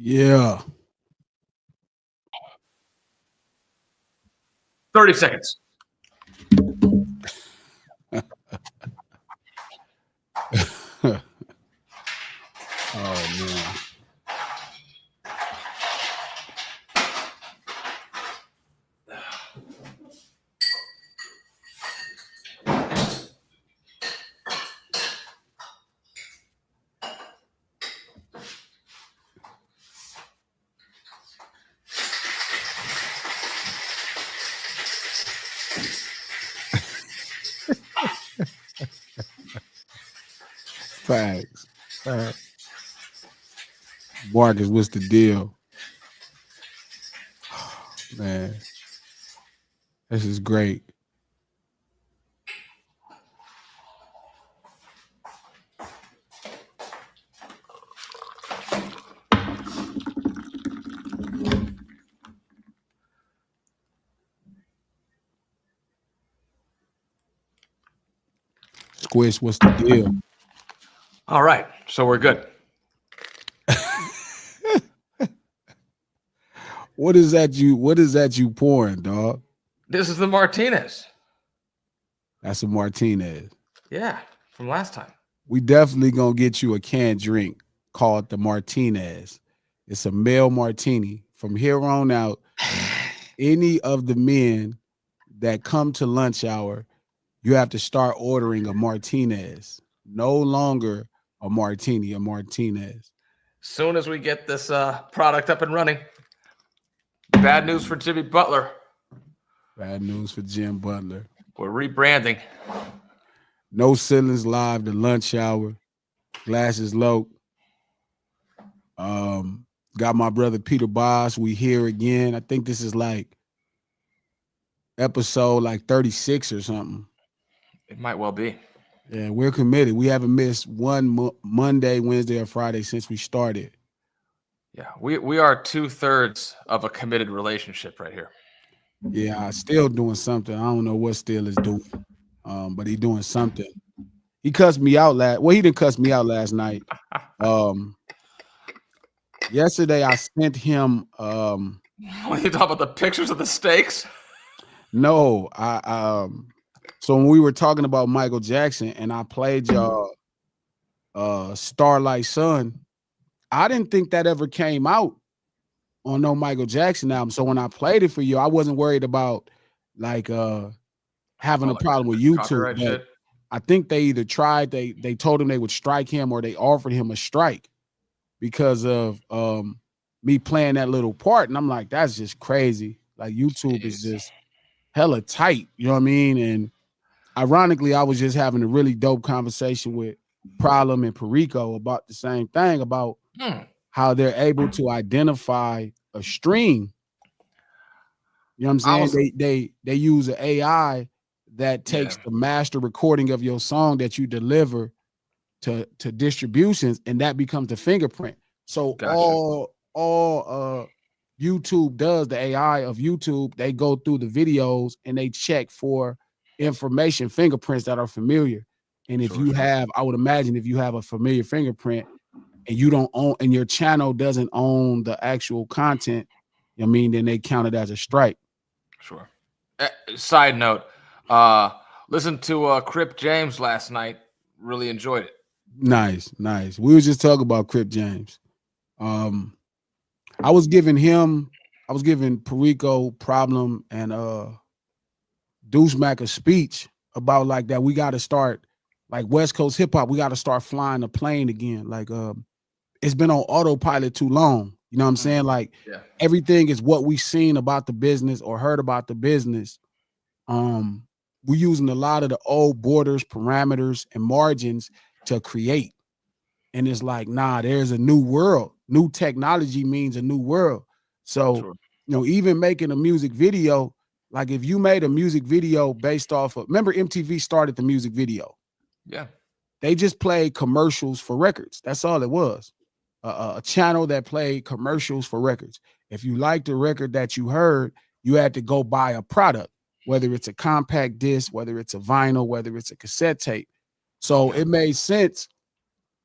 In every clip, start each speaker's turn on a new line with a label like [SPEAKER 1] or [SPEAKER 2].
[SPEAKER 1] Yeah.
[SPEAKER 2] 30 seconds.
[SPEAKER 1] Oh man. Facts. Marcus, what's the deal? Man, this is great. Squish, what's the deal?
[SPEAKER 2] All right, so we're good.
[SPEAKER 1] What is that you pouring, dog?
[SPEAKER 2] This is the Martinez.
[SPEAKER 1] That's a Martinez.
[SPEAKER 2] Yeah, from last time.
[SPEAKER 1] We definitely gonna get you a canned drink called the Martinez. It's a male martini. From here on out, any of the men that come to lunch hour, you have to start ordering a Martinez. No longer a martini, a Martinez.
[SPEAKER 2] Soon as we get this product up and running. Bad news for Jimmy Butler.
[SPEAKER 1] Bad news for Jim Butler.
[SPEAKER 2] We're rebranding.
[SPEAKER 1] No ceilings live, the lunch hour. Glasses low. Got my brother Peter Boss. We here again. I think this is like episode like 36 or something.
[SPEAKER 2] It might well be.
[SPEAKER 1] Yeah, we're committed. We haven't missed one Monday, Wednesday, or Friday since we started.
[SPEAKER 2] Yeah, we are 2/3 of a committed relationship right here.
[SPEAKER 1] Yeah, still doing something. I don't know what Still is doing, but he doing something. He cussed me out he didn't cuss me out last night. Yesterday I sent him.
[SPEAKER 2] What are you talking about? The pictures of the steaks?
[SPEAKER 1] No, so when we were talking about Michael Jackson and I played y'all Starlight Sun, I didn't think that ever came out on no Michael Jackson album. So when I played it for you, I wasn't worried about like having a problem with YouTube. But I think they either tried, they told him they would strike him or they offered him a strike because of me playing that little part. And I'm like, that's just crazy. Like YouTube is just hella tight. You know what I mean? And ironically, I was just having a really dope conversation with Problem and Rico about the same thing, about how they're able to identify a stream. You know what I'm saying? They use an AI that takes the master recording of your song that you deliver to distributions, and that becomes the fingerprint. So all YouTube does, the AI of YouTube, they go through the videos and they check for information, fingerprints that are familiar. And if you have, I would imagine if you have a familiar fingerprint and you don't own, and your channel doesn't own the actual content, I mean, then they count it as a strike.
[SPEAKER 2] Sure. Side note, listen to Crip James last night. Really enjoyed it.
[SPEAKER 1] Nice. We was just talking about Crip James. I was giving Perico, Problem, and Deuce Mac a speech about like that. We got to start, like West Coast hip hop, we got to start flying a plane again. Like it's been on autopilot too long. You know what I'm saying? Like everything is what we've seen about the business or heard about the business. We're using a lot of the old borders, parameters, and margins to create. And it's like, nah, there's a new world. New technology means a new world. So, you know, even making a music video, like if you made a music video based off of, remember MTV started the music video.
[SPEAKER 2] Yeah.
[SPEAKER 1] They just played commercials for records. That's all it was. A channel that played commercials for records. If you liked the record that you heard, you had to go buy a product, whether it's a compact disc, whether it's a vinyl, whether it's a cassette tape. So it made sense,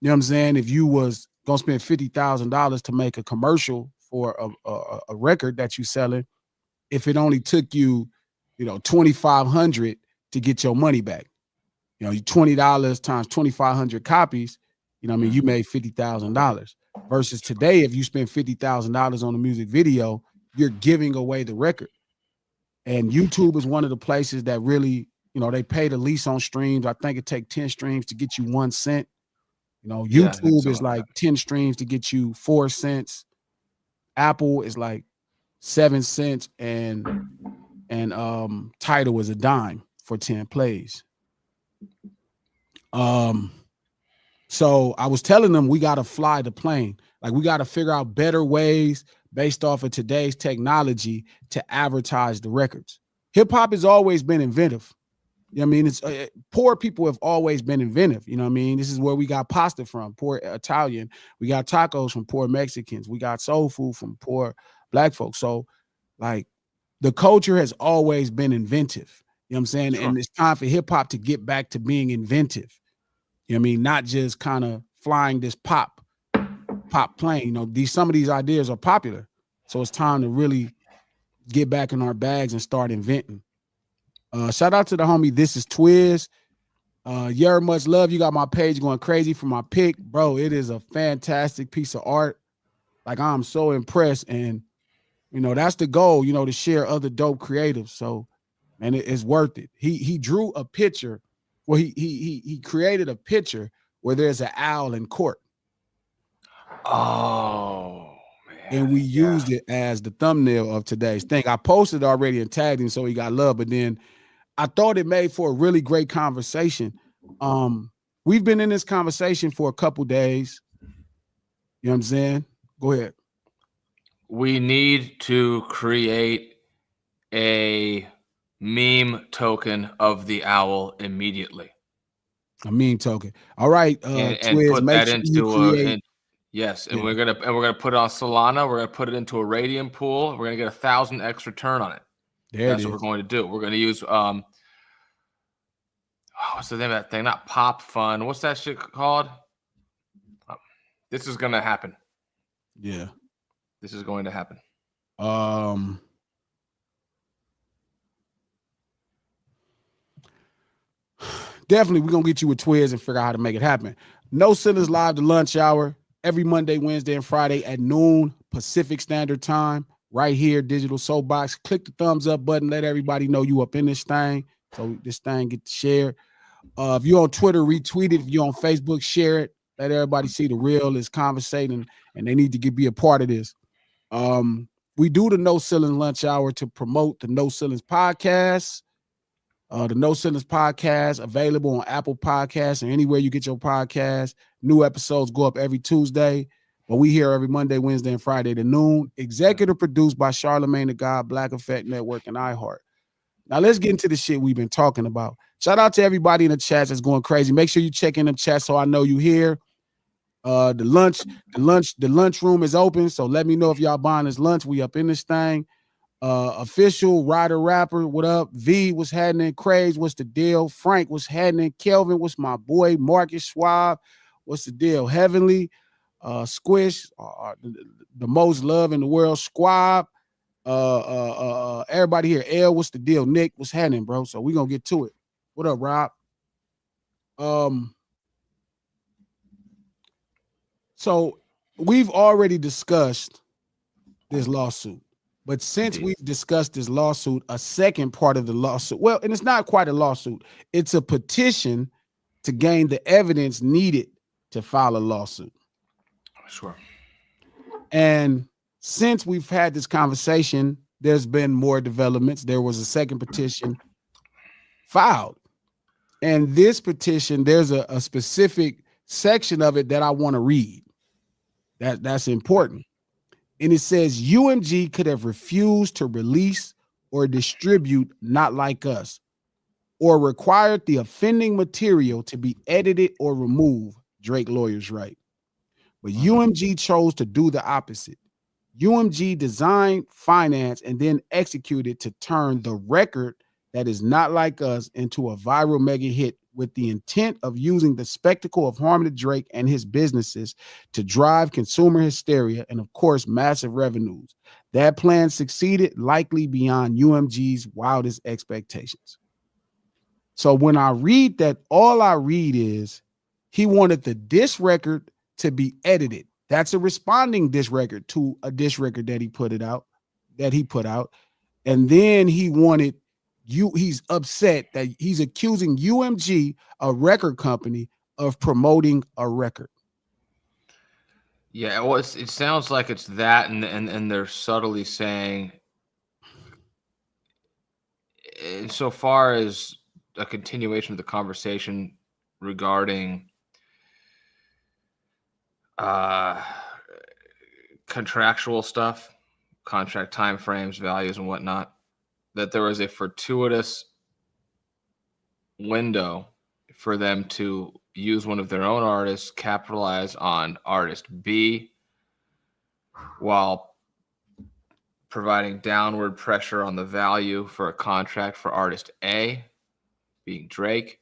[SPEAKER 1] you know what I'm saying, if you was gonna spend $50,000 to make a commercial for a record that you selling if it only took you, $2,500 to get your money back? $20 times 2,500 copies, you made $50,000. Versus today, if you spend $50,000 on a music video, you're giving away the record. And YouTube is one of the places that really, they pay the least on streams. I think it takes 10 streams to get you 1 cent. YouTube is like 10 streams to get you 4 cents. Apple is like 7 cents, and Tidal is a dime for 10 plays. So I was telling them we got to fly the plane. Like, we got to figure out better ways based off of today's technology to advertise the records. Hip hop has always been inventive. It's poor people have always been inventive. This is where we got pasta from, poor Italian. We got tacos from poor Mexicans. We got soul food from poor Black folks. So, like, the culture has always been inventive. You know what I'm saying? Sure. And it's time for hip hop to get back to being inventive. Not just kind of flying this pop plane. Some of these ideas are popular. So it's time to really get back in our bags and start inventing. Shout out to the homie, This Is Twiz. You're much love. You got my page going crazy for my pick. Bro, it is a fantastic piece of art. Like, I'm so impressed. And, that's the goal, to share other dope creatives. So, and it's worth it. He drew a picture. Well, he created a picture where there's an owl in court.
[SPEAKER 2] Oh, man.
[SPEAKER 1] And we used it as the thumbnail of today's thing. I posted already and tagged him, so he got love. But then I thought it made for a really great conversation. We've been in this conversation for a couple days. You know what I'm saying? Go ahead.
[SPEAKER 2] We need to create a meme token of the owl immediately.
[SPEAKER 1] A meme token. All right.
[SPEAKER 2] And
[SPEAKER 1] Twiz,
[SPEAKER 2] put that into
[SPEAKER 1] yes.
[SPEAKER 2] And we're gonna put it on Solana. We're gonna put it into a Radium pool. We're gonna get 1,000x return on it. That's what we're going to do. We're gonna use what's the name of that thing? Not Pop Fun. What's that shit called? This is gonna happen.
[SPEAKER 1] Yeah.
[SPEAKER 2] This is going to happen.
[SPEAKER 1] Definitely, we're going to get you with Twiz and figure out how to make it happen. No Ceilings Live, the lunch hour, every Monday, Wednesday, and Friday at noon Pacific Standard Time, right here, Digital Soapbox. Click the thumbs up button. Let everybody know you up in this thing, so this thing get shared. If you're on Twitter, retweet it. If you're on Facebook, share it. Let everybody see the real is conversating, and they need to be a part of this. We do the No Ceilings Lunch Hour to promote the No Ceilings podcast. The No Ceilings podcast available on Apple Podcasts and anywhere you get your podcast. New episodes go up every Tuesday, but we here every Monday, Wednesday, and Friday at noon. Executive produced by Charlemagne the God, Black Effect Network, and iHeart. Now let's get into the shit we've been talking about. Shout out to everybody in the chat that's going crazy. Make sure you check in the chat so I know you here. The lunch room is open, so let me know if y'all buying this lunch. We up in this thing. Official Rider Rapper, what up? V, what's happening? Craze, what's the deal? Frank, what's happening? Kelvin, what's my boy? Marcus Schwab, what's the deal? Heavenly, Squish, the most love in the world. Squab, everybody here. L, what's the deal? Nick, what's happening, bro? So we gonna get to it. What up, Rob? So we've already discussed this lawsuit. But since we've discussed this lawsuit, a second part of the lawsuit, well, and it's not quite a lawsuit, it's a petition to gain the evidence needed to file a lawsuit.
[SPEAKER 2] Sure.
[SPEAKER 1] And since we've had this conversation, there's been more developments. There was a second petition filed. And this petition, there's a specific section of it that I want to read. That's important. And it says UMG could have refused to release or distribute Not Like Us, or required the offending material to be edited or removed, Drake lawyers write. But UMG chose to do the opposite. UMG designed, financed, and then executed to turn the record that is Not Like Us into a viral mega hit with the intent of using the spectacle of harming Drake and his businesses to drive consumer hysteria and, of course, massive revenues. That plan succeeded, likely beyond UMG's wildest expectations. So when I read that, all I read is he wanted the diss record to be edited. That's a responding diss record to a diss record that he put out. And then he wanted he's upset that he's accusing UMG, a record company, of promoting a record.
[SPEAKER 2] Yeah, well, it sounds like it's that, and they're subtly saying, insofar as a continuation of the conversation regarding contractual stuff, contract timeframes, values, and whatnot, that there was a fortuitous window for them to use one of their own artists, capitalize on artist B, while providing downward pressure on the value for a contract for artist A, being Drake.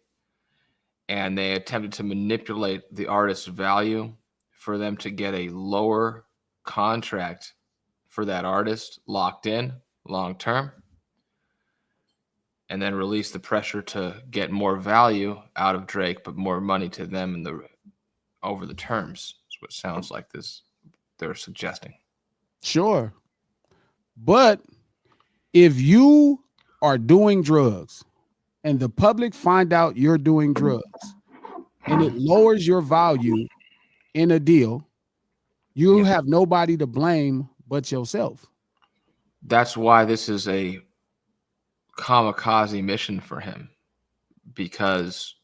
[SPEAKER 2] And they attempted to manipulate the artist's value for them to get a lower contract for that artist locked in long term, and then release the pressure to get more value out of Drake, but more money to them over the terms. That's what it sounds like they're suggesting.
[SPEAKER 1] Sure. But if you are doing drugs and the public find out you're doing drugs and it lowers your value in a deal, you have nobody to blame but yourself.
[SPEAKER 2] That's why this is a kamikaze mission for him, because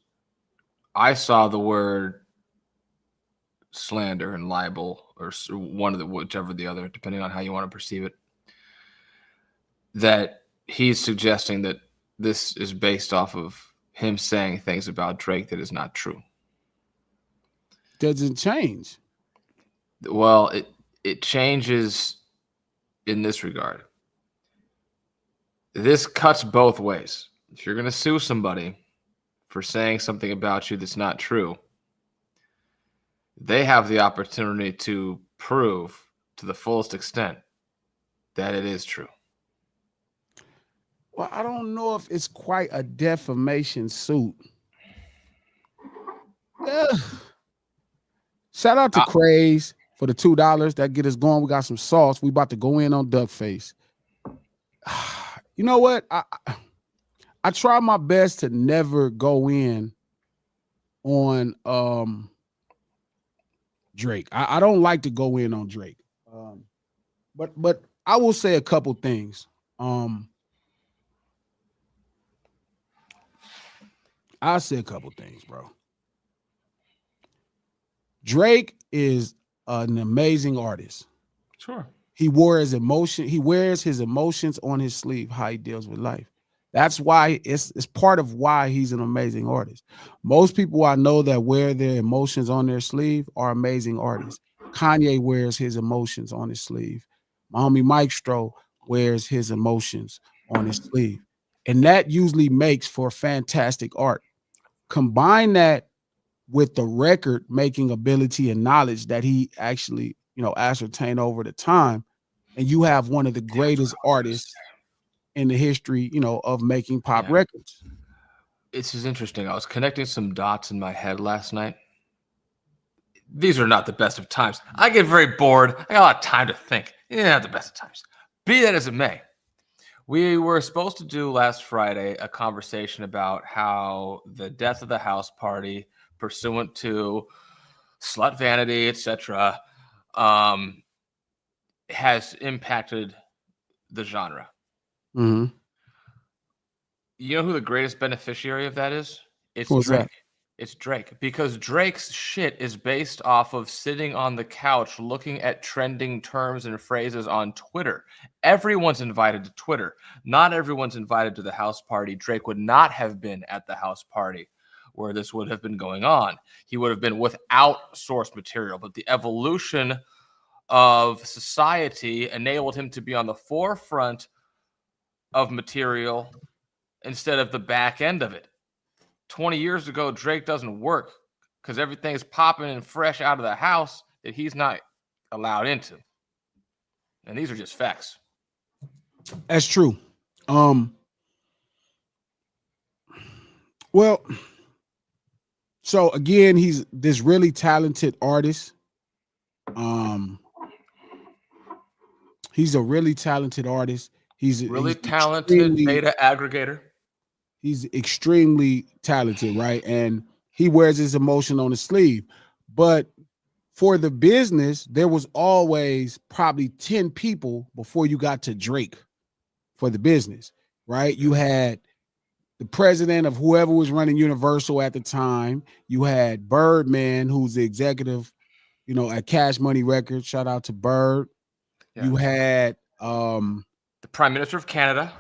[SPEAKER 2] I saw the word slander and libel, or one of the, whichever the other, depending on how you want to perceive it, that he's suggesting that this is based off of him saying things about Drake that is not true.
[SPEAKER 1] Doesn't change.
[SPEAKER 2] Well, it changes in this regard. This cuts both ways. If you're going to sue somebody for saying something about you that's not true, they have the opportunity to prove to the fullest extent that it is true.
[SPEAKER 1] Well, I don't know if it's quite a defamation suit. Shout out to Craze for the $2 that get us going. We got some sauce. We about to go in on Duckface. You know what? I try my best to never go in on Drake. I don't like to go in on Drake. But I will say a couple things. I'll say a couple things, bro. Drake is an amazing artist.
[SPEAKER 2] Sure.
[SPEAKER 1] He wears his emotions on his sleeve, how he deals with life. That's why it's part of why he's an amazing artist. Most people I know that wear their emotions on their sleeve are amazing artists. Kanye wears his emotions on his sleeve. My homie Mike Stroh wears his emotions on his sleeve. And that usually makes for fantastic art. Combine that with the record making ability and knowledge that he actually, ascertained over the time, and you have one of the greatest artists in the history, of making pop records.
[SPEAKER 2] This is interesting. I was connecting some dots in my head last night. These are not the best of times. I get very bored. I got a lot of time to think. Not the best of times. Be that as it may, we were supposed to do last Friday a conversation about how the death of the house party, pursuant to slut vanity, etc., has impacted the genre.
[SPEAKER 1] Mm-hmm.
[SPEAKER 2] You know who the greatest beneficiary of that is? It's
[SPEAKER 1] Who's
[SPEAKER 2] Drake.
[SPEAKER 1] that?
[SPEAKER 2] It's Drake, because Drake's shit is based off of sitting on the couch looking at trending terms and phrases on Twitter. Everyone's invited to Twitter. Not everyone's invited to the house party. Drake would not have been at the house party where this would have been going on. He would have been without source material, but the evolution of society enabled him to be on the forefront of material instead of the back end of it. 20 years ago, Drake doesn't work because everything is popping and fresh out of the house that he's not allowed into. And these are just facts.
[SPEAKER 1] That's true. Well, so again, he's this really talented artist. He's a really talented artist. He's
[SPEAKER 2] really talented data aggregator.
[SPEAKER 1] He's extremely talented, right? And he wears his emotion on his sleeve. But for the business, there was always probably 10 people before you got to Drake for the business, right? You had the president of whoever was running Universal at the time. You had Birdman, who's the executive, at Cash Money Records. Shout out to Bird. Yeah. You had
[SPEAKER 2] the Prime Minister of Canada.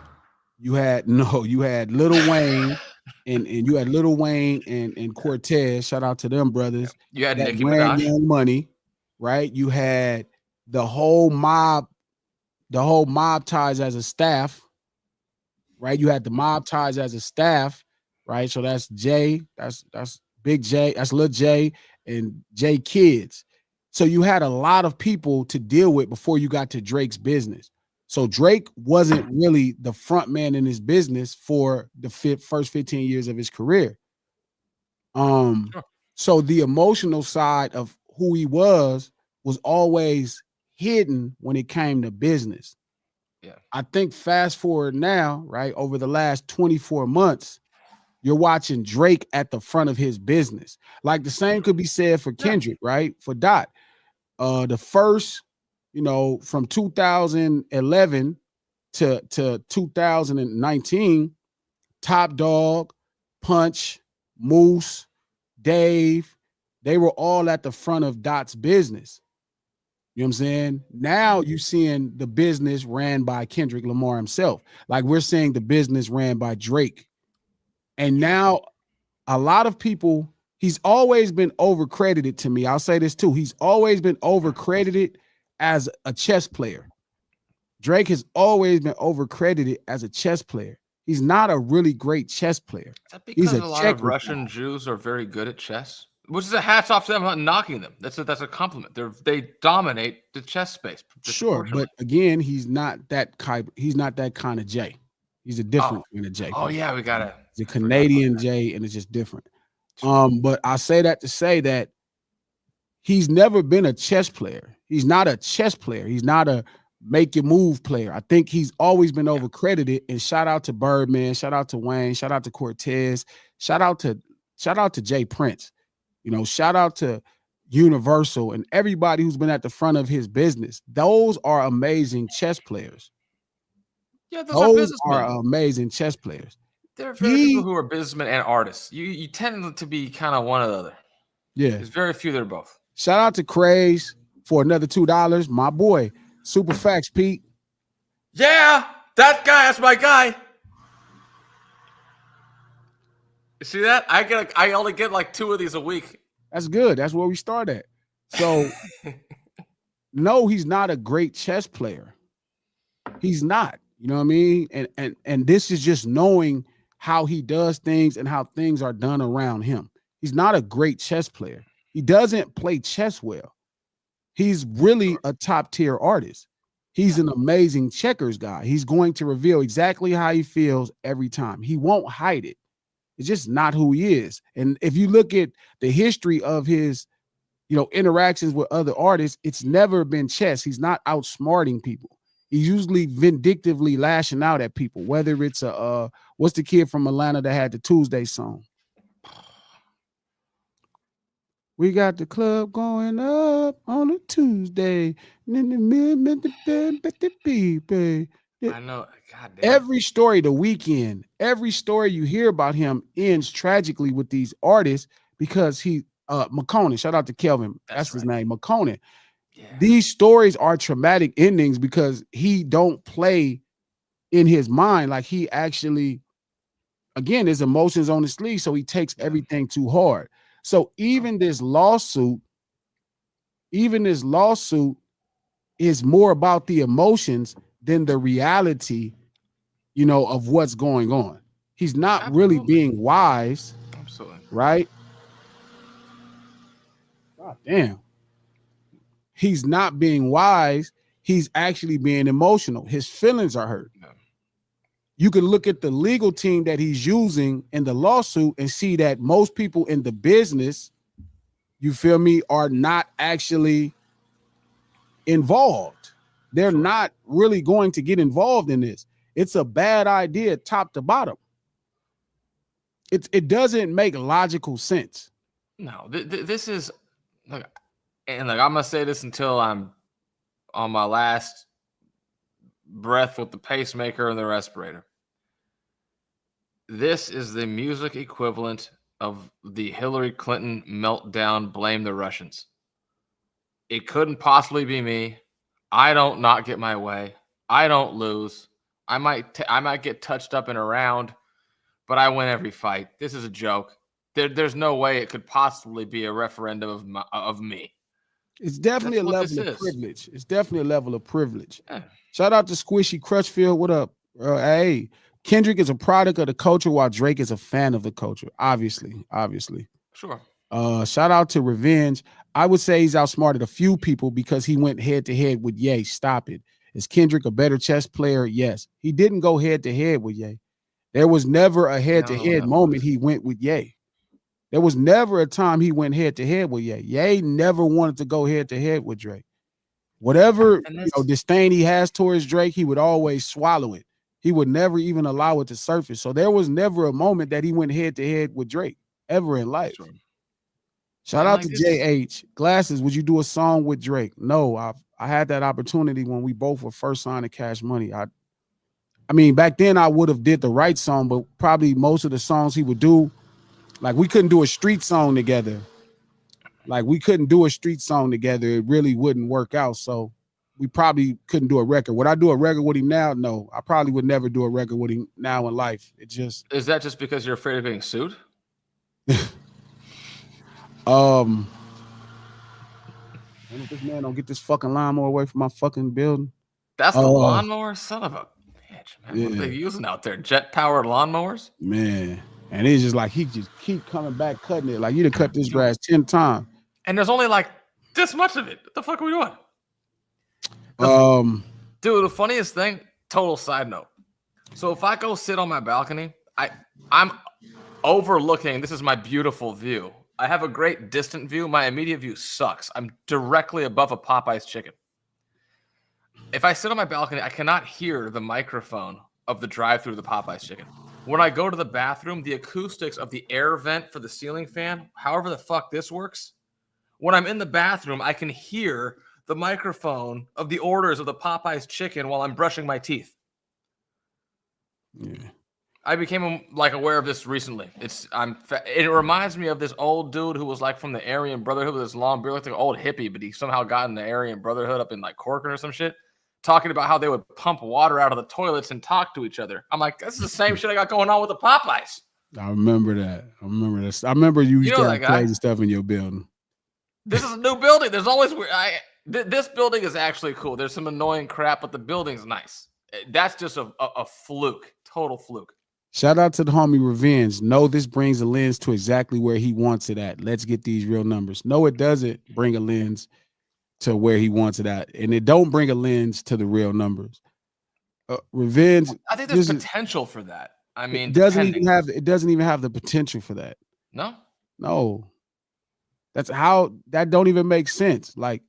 [SPEAKER 1] You had Lil Wayne and you had Lil Wayne and Cortez. Shout out to them brothers.
[SPEAKER 2] You had Nicki Minaj.
[SPEAKER 1] Young Money, right? You had the whole mob ties as a staff, right? You had the mob ties as a staff, right? So that's Jay, that's Big J, that's Lil J and J Kids. So you had a lot of people to deal with before you got to Drake's business. So Drake wasn't really the front man in his business for the first 15 years of his career. So the emotional side of who he was always hidden when it came to business.
[SPEAKER 2] Yeah.
[SPEAKER 1] I think fast forward now, right, over the last 24 months, you're watching Drake at the front of his business. Like the same could be said for Kendrick, right? For Dot. The first, from 2011 to 2019, Top Dog, Punch, Moose, Dave, they were all at the front of Dot's business. You know what I'm saying? Now you're seeing the business ran by Kendrick Lamar himself. Like we're seeing the business ran by Drake. And now a lot of people, he's always been overcredited to me. I'll say this too. He's always been overcredited as a chess player. Drake has always been overcredited as a chess player. He's not a really great chess player.
[SPEAKER 2] Is that because a lot of Russian Jews are very good at chess? Which is a hats off to them. I'm not knocking them. That's a compliment. They dominate the chess space.
[SPEAKER 1] Sure, but again, he's not that kind of J. He's a different kind of J.
[SPEAKER 2] Oh yeah, we got it.
[SPEAKER 1] He's a Canadian J, and it's just different. But I say that to say that he's never been a chess player. He's not a chess player. He's not a make your move player. I think he's always been overcredited. And shout out to Birdman, shout out to Wayne, shout out to Cortez, shout out to Jay Prince. Shout out to Universal and everybody who's been at the front of his business. Those are amazing chess players.
[SPEAKER 2] Yeah, those
[SPEAKER 1] are amazing chess players.
[SPEAKER 2] There are very people who are businessmen and artists. You tend to be kind of one or the other.
[SPEAKER 1] Yeah.
[SPEAKER 2] There's very few that are both.
[SPEAKER 1] Shout out to Craze for another $2. My boy. Super facts, Pete.
[SPEAKER 2] Yeah, that guy, that's my guy. You see that? I only get like 2 of these a week.
[SPEAKER 1] That's good. That's where we start at. So no, he's not a great chess player. He's not. You know what I mean? And this is just knowing how he does things and how things are done around him. He's not a great chess player. He doesn't play chess well. He's really a top tier artist. He's an amazing checkers guy. He's going to reveal exactly how he feels every time. He won't hide it. It's just not who he is. And if you look at the history of his, interactions with other artists, it's never been chess. He's not outsmarting people. He's usually vindictively lashing out at people, whether it's what's the kid from Atlanta that had the Tuesday song? We got the club going up on a Tuesday. I
[SPEAKER 2] know. God damn.
[SPEAKER 1] Every story, The Weeknd, every story you hear about him ends tragically with these artists because he, McConan, shout out to Kelvin. That's his name, McConan. Yeah. These stories are traumatic endings because he don't play in his mind. Like he actually, again, his emotions on his sleeve. So he takes everything too hard. So even this lawsuit is more about the emotions than the reality, of what's going on. He's not really being wise. right? God damn. He's not being wise. He's actually being emotional. His feelings are hurt.
[SPEAKER 2] Yeah.
[SPEAKER 1] You can look at the legal team that he's using in the lawsuit and see that most people in the business, you feel me, are not actually involved. They're not really going to get involved in this. It's a bad idea top to bottom. It doesn't make logical sense.
[SPEAKER 2] No, this is like, and like I'm gonna say this until I'm on my last breath with the pacemaker and the respirator. This is the music equivalent of the Hillary Clinton meltdown, blame the Russians. It couldn't possibly be me. I don't not get my way. I don't lose. I might get touched up in a round, but I win every fight. This is a joke. There's no way it could possibly be a referendum of me.
[SPEAKER 1] It's definitely a level of privilege. It's definitely a level of privilege. Yeah. Shout out to Squishy Crutchfield. What up? Hey, Kendrick is a product of the culture while Drake is a fan of the culture. Obviously.
[SPEAKER 2] Sure.
[SPEAKER 1] Shout out to Revenge. I would say he's outsmarted a few people because he went head to head with Ye. Stop it. Is Kendrick a better chess player? Yes. He didn't go head to head with Ye. There was never a head to head moment he went with Ye. There was never a time he went head to head with Ye. Ye never wanted to go head to head with Drake. Whatever disdain he has towards Drake, he would always swallow it. He would never even allow it to surface. So there was never a moment that he went head to head with Drake ever in life. Sure. Shout out to JH. Glasses, would you do a song with Drake? No, I had that opportunity when we both were first signed to Cash Money. I mean, back then I would have did the right song, but probably most of the songs he would do, like we couldn't do a street song together. It really wouldn't work out. So we probably couldn't do a record. Would I do a record with him now? No, I probably would never do a record with him now in life. It just
[SPEAKER 2] is that just because you're afraid of being sued?
[SPEAKER 1] This man don't get this fucking lawnmower away from my fucking building.
[SPEAKER 2] That's the lawnmower, son of a bitch, man. Yeah. What are they using out there? Jet powered lawnmowers,
[SPEAKER 1] man. And it's just like he just keep coming back cutting it. Like you done cut this grass 10 times.
[SPEAKER 2] And there's only like this much of it. What the fuck are we doing? Dude, the funniest thing, total side note. So if I go sit on my balcony, I'm overlooking, this is my beautiful view. I have a great distant view. My immediate view sucks. I'm directly above a Popeye's chicken. If I sit on my balcony, I cannot hear the microphone of the drive-through of the Popeye's chicken. When I go to the bathroom, the acoustics of the air vent for the ceiling fan, however the fuck this works, when I'm in the bathroom, I can hear the microphone of the orders of the Popeye's chicken while I'm brushing my teeth.
[SPEAKER 1] Yeah.
[SPEAKER 2] I became like aware of this recently. It reminds me of this old dude who was like from the Aryan Brotherhood with this long beard, like an old hippie, but he somehow got in the Aryan Brotherhood up in like Corcoran or some shit, talking about how they would pump water out of the toilets and talk to each other. I'm like, this is the same shit I got going on with the Popeyes.
[SPEAKER 1] I remember that. I remember this. I remember you used to have crazy stuff in your building.
[SPEAKER 2] This is a new building. There's always this building is actually cool. There's some annoying crap, but the building's nice. That's just a fluke, total fluke.
[SPEAKER 1] Shout out to the homie Revenge. No, this brings a lens to exactly where he wants it at. Let's get these real numbers. No, it doesn't bring a lens to where he wants it at. And it don't bring a lens to the real numbers. Revenge.
[SPEAKER 2] I think there's potential for that. I mean,
[SPEAKER 1] it doesn't even have the potential for that.
[SPEAKER 2] No.
[SPEAKER 1] That don't even make sense. Like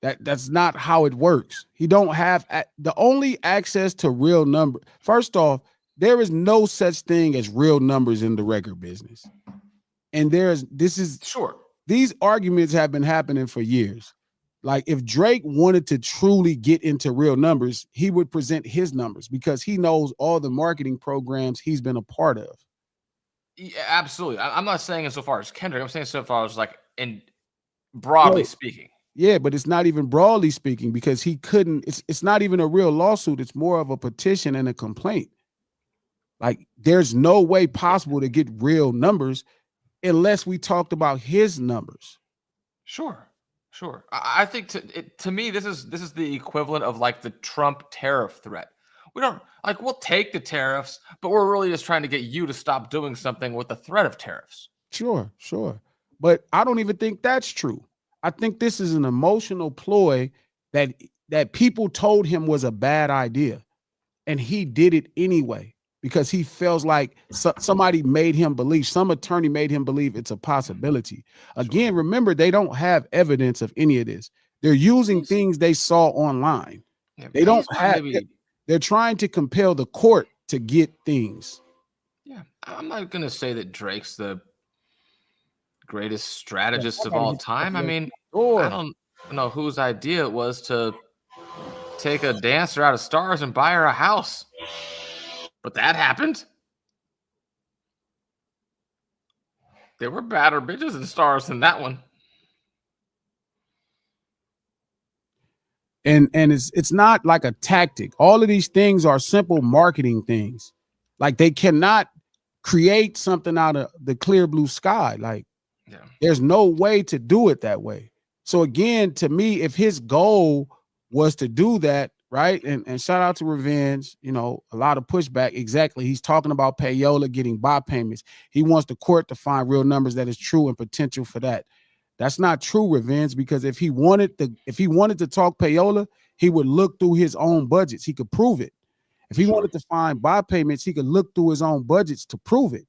[SPEAKER 1] that's not how it works. He don't have the only access to real number. First off, there is no such thing as real numbers in the record business. And these arguments have been happening for years. Like if Drake wanted to truly get into real numbers, he would present his numbers because he knows all the marketing programs he's been a part of.
[SPEAKER 2] Yeah, absolutely. I'm not saying as so far as Kendrick. I'm saying so far as like in broadly speaking.
[SPEAKER 1] Yeah, but it's not even broadly speaking because he couldn't. It's not even a real lawsuit. It's more of a petition and a complaint. Like there's no way possible to get real numbers unless we talked about his numbers.
[SPEAKER 2] Sure. I think to me, this is the equivalent of like the Trump tariff threat. We don't we'll take the tariffs, but we're really just trying to get you to stop doing something with the threat of tariffs.
[SPEAKER 1] Sure. But I don't even think that's true. I think this is an emotional ploy that people told him was a bad idea, and he did it anyway because he feels like somebody made him believe, some attorney made him believe it's a possibility. Again, remember, they don't have evidence of any of this. They're using things they saw online.
[SPEAKER 2] Yeah,
[SPEAKER 1] they don't have. They're trying to compel the court to get things.
[SPEAKER 2] Yeah, I'm not gonna say that Drake's the greatest strategist of all time. I mean, I don't know whose idea it was to take a dancer out of Stars and buy her a house, but that happened. There were badder bitches in Stars than that one.
[SPEAKER 1] And it's not like a tactic. All of these things are simple marketing things. Like, they cannot create something out of the clear blue sky. Like, there's no way to do it that way. So again, to me, if his goal was to do that, right? And shout out to Revenge, a lot of pushback. Exactly. He's talking about Payola getting buy payments. He wants the court to find real numbers that is true and potential for that. That's not true, Revenge, because if he wanted to talk Payola, he would look through his own budgets. He could prove it. If he wanted to find buy payments, he could look through his own budgets to prove it.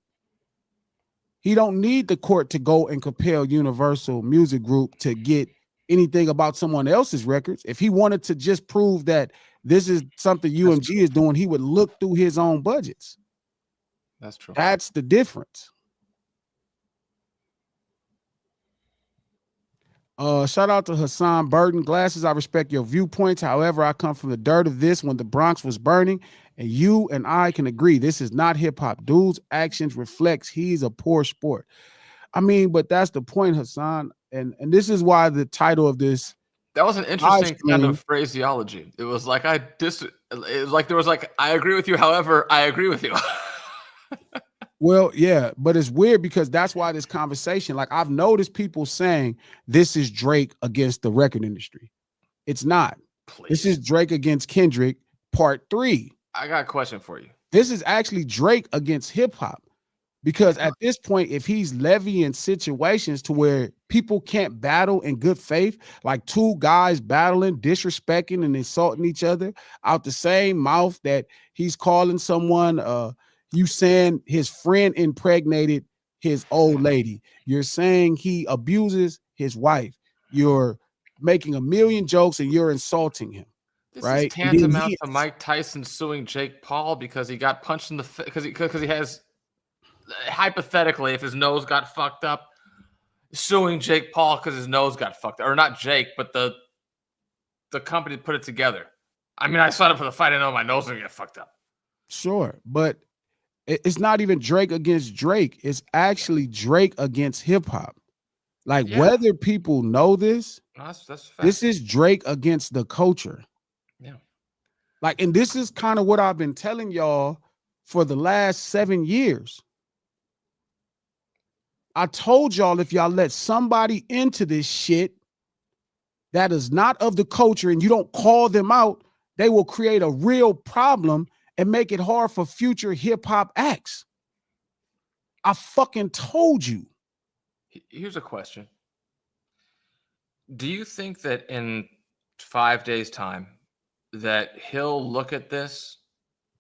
[SPEAKER 1] He don't need the court to go and compel Universal Music Group to get anything about someone else's records. If he wanted to just prove that this is something UMG is doing, he would look through his own budgets.
[SPEAKER 2] That's true.
[SPEAKER 1] That's the difference. Shout out to Hassan Burton. Glasses, I respect your viewpoints. However, I come from the dirt of this when the Bronx was burning, and you and I can agree this is not hip-hop. Dude's actions reflects he's a poor sport. I mean, but that's the point, Hassan. And this is why the title of this.
[SPEAKER 2] That was an interesting kind of phraseology. It was like it was like there was like, I agree with you, however, I agree with you.
[SPEAKER 1] Well, yeah, but it's weird because that's why this conversation, like, I've noticed people saying this is Drake against the record industry. It's not. Please. This is Drake against Kendrick, part 3.
[SPEAKER 2] I got a question for you.
[SPEAKER 1] This is actually Drake against hip hop, because at this point, if he's levying situations to where people can't battle in good faith, like two guys battling, disrespecting and insulting each other out the same mouth, that he's calling someone, you saying his friend impregnated his old lady. You're saying he abuses his wife. You're making a million jokes and you're insulting him.
[SPEAKER 2] This
[SPEAKER 1] right?
[SPEAKER 2] is tantamount to Mike Tyson suing Jake Paul because he got punched in the face because he has, hypothetically, if his nose got fucked up, suing Jake Paul because his nose got fucked up. Or not Jake, but the company put it together. I mean, I signed up for the fight. I know my nose is going to get fucked up.
[SPEAKER 1] Sure, but it's not even Drake against Drake. It's actually Drake against hip hop. Like, whether people know this,
[SPEAKER 2] that's
[SPEAKER 1] this is Drake against the culture.
[SPEAKER 2] Yeah.
[SPEAKER 1] Like, and this is kind of what I've been telling y'all for the last 7 years. I told y'all, if y'all let somebody into this shit that is not of the culture and you don't call them out, they will create a real problem and make it hard for future hip hop acts. I fucking told you.
[SPEAKER 2] Here's a question. Do you think that in 5 days' time that he'll look at this,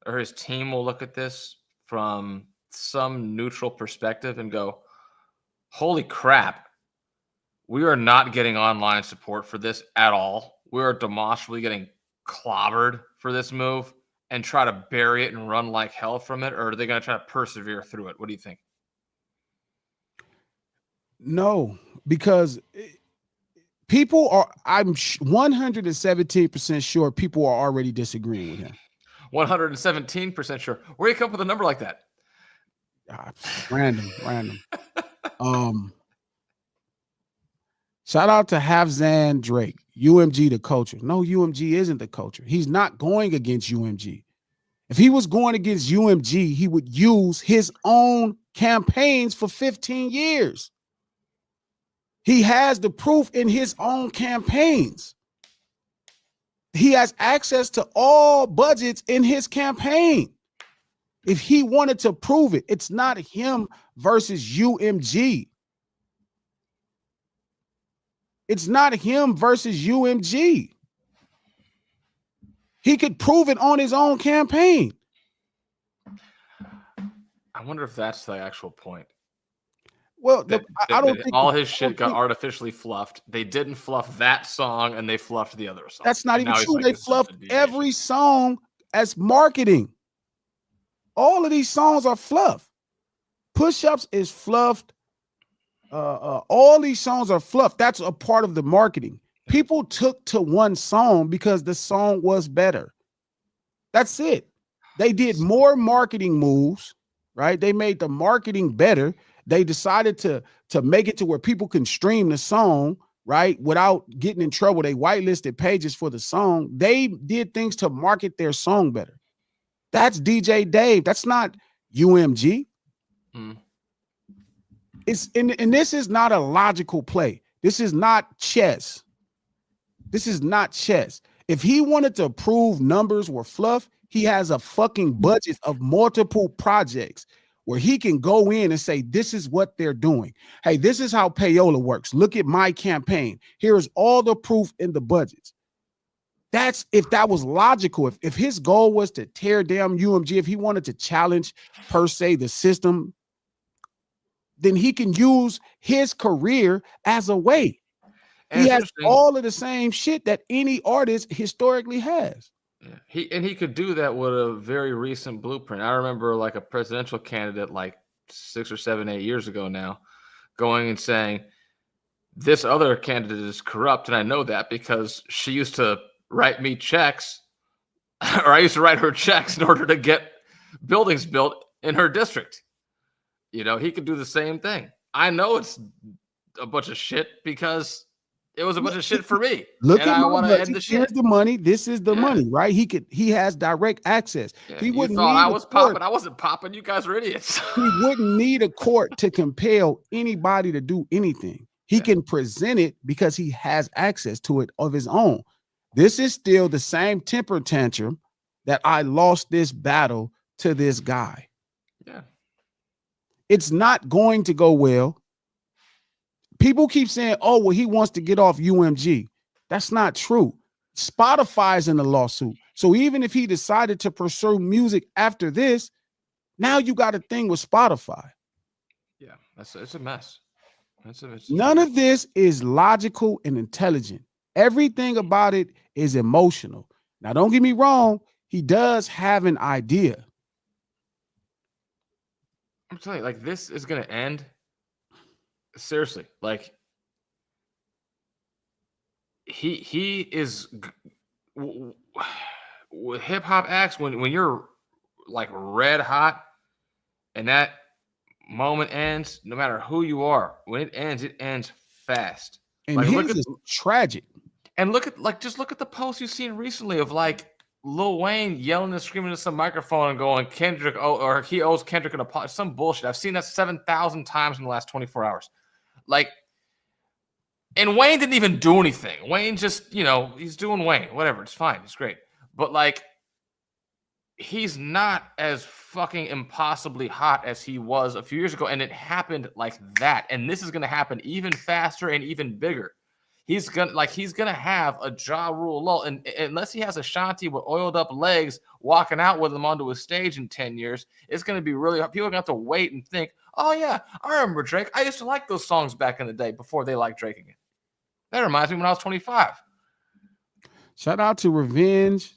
[SPEAKER 2] or his team will look at this from some neutral perspective and go, holy crap, we are not getting online support for this at all. We are demonstrably getting clobbered for this move, and try to bury it and run like hell from it? Or are they going to try to persevere through it? What do you think?
[SPEAKER 1] No, because people are, I'm 117% sure people are already disagreeing with him.
[SPEAKER 2] 117% sure. Where do you come up with a number like that?
[SPEAKER 1] Random. Shout out to Hafzan Drake. UMG the culture. No, UMG isn't the culture. He's not going against UMG. If he was going against UMG, he would use his own campaigns for 15 years. He has the proof in his own campaigns. He has access to all budgets in his campaign. If he wanted to prove it, it's not him versus UMG. It's not him versus UMG. He could prove it on his own campaign.
[SPEAKER 2] I wonder if that's the actual point.
[SPEAKER 1] Well, I don't think
[SPEAKER 2] all his shit got artificially fluffed. They didn't fluff that song, and they fluffed the other song.
[SPEAKER 1] That's not even true. They fluffed every song as marketing. All of these songs are fluff. Push-Ups is fluffed. All these songs are fluff. That's a part of the marketing. People took to one song because the song was better. That's it. They did more marketing moves, right? They made the marketing better. They decided to make it to where people can stream the song, right, without getting in trouble. They whitelisted pages for the song. They did things to market their song better. That's DJ Dave. That's not UMG. It's and this is not a logical play. This is not chess. This is not chess. If he wanted to prove numbers were fluff, he has a fucking budget of multiple projects where he can go in and say, this is what they're doing. Hey, this is how Payola works. Look at my campaign. Here is all the proof in the budgets. That's if that was logical. If his goal was to tear down UMG, if he wanted to challenge per se the system, then he can use his career as a way. And he has all of the same shit that any artist historically has.
[SPEAKER 2] Yeah. He could do that with a very recent blueprint. I remember like a presidential candidate like 6 or 7, 8 years ago now going and saying, this other candidate is corrupt. And I know that because she used to write me checks, or I used to write her checks in order to get buildings built in her district. You know, he could do the same thing. I know it's a bunch of shit because it was a bunch of shit for me.
[SPEAKER 1] Look at I want to end the shit. Here's the money. This is the money, right? He has direct access.
[SPEAKER 2] Yeah,
[SPEAKER 1] he wouldn't
[SPEAKER 2] thought
[SPEAKER 1] need
[SPEAKER 2] I was popping. I wasn't popping. You guys are idiots.
[SPEAKER 1] He wouldn't need a court to compel anybody to do anything. He can present it because he has access to it of his own. This is still the same temper tantrum that I lost this battle to this guy.
[SPEAKER 2] Yeah.
[SPEAKER 1] It's not going to go well. People keep saying, oh, well, he wants to get off UMG. That's not true. Spotify's in the lawsuit. So even if he decided to pursue music after this, now you got a thing with Spotify.
[SPEAKER 2] Yeah, it's a mess.
[SPEAKER 1] None of this is logical and intelligent. Everything about it is emotional. Now, don't get me wrong. He does have an idea.
[SPEAKER 2] I'm telling you, like, this is going to end. Seriously, like he is with hip hop acts when you're like red hot and that moment ends, no matter who you are, when it ends fast.
[SPEAKER 1] And
[SPEAKER 2] like,
[SPEAKER 1] his is tragic.
[SPEAKER 2] And look at just look at the posts you've seen recently of like Lil Wayne yelling and screaming at some microphone and going, Kendrick, or he owes Kendrick an apology. Some bullshit. I've seen that 7,000 times in the last 24 hours. Like, and Wayne didn't even do anything. Wayne just, he's doing Wayne. Whatever. It's fine. It's great. But, like, he's not as fucking impossibly hot as he was a few years ago. And it happened like that. And this is going to happen even faster and even bigger. He's gonna have a Ja Rule lull, and unless he has Ashanti with oiled up legs walking out with him onto a stage in 10 years, it's gonna be really hard. People are gonna have to wait and think, oh yeah, I remember Drake. I used to like those songs back in the day before they liked Drake again. That reminds me when I was 25.
[SPEAKER 1] Shout out to Revenge.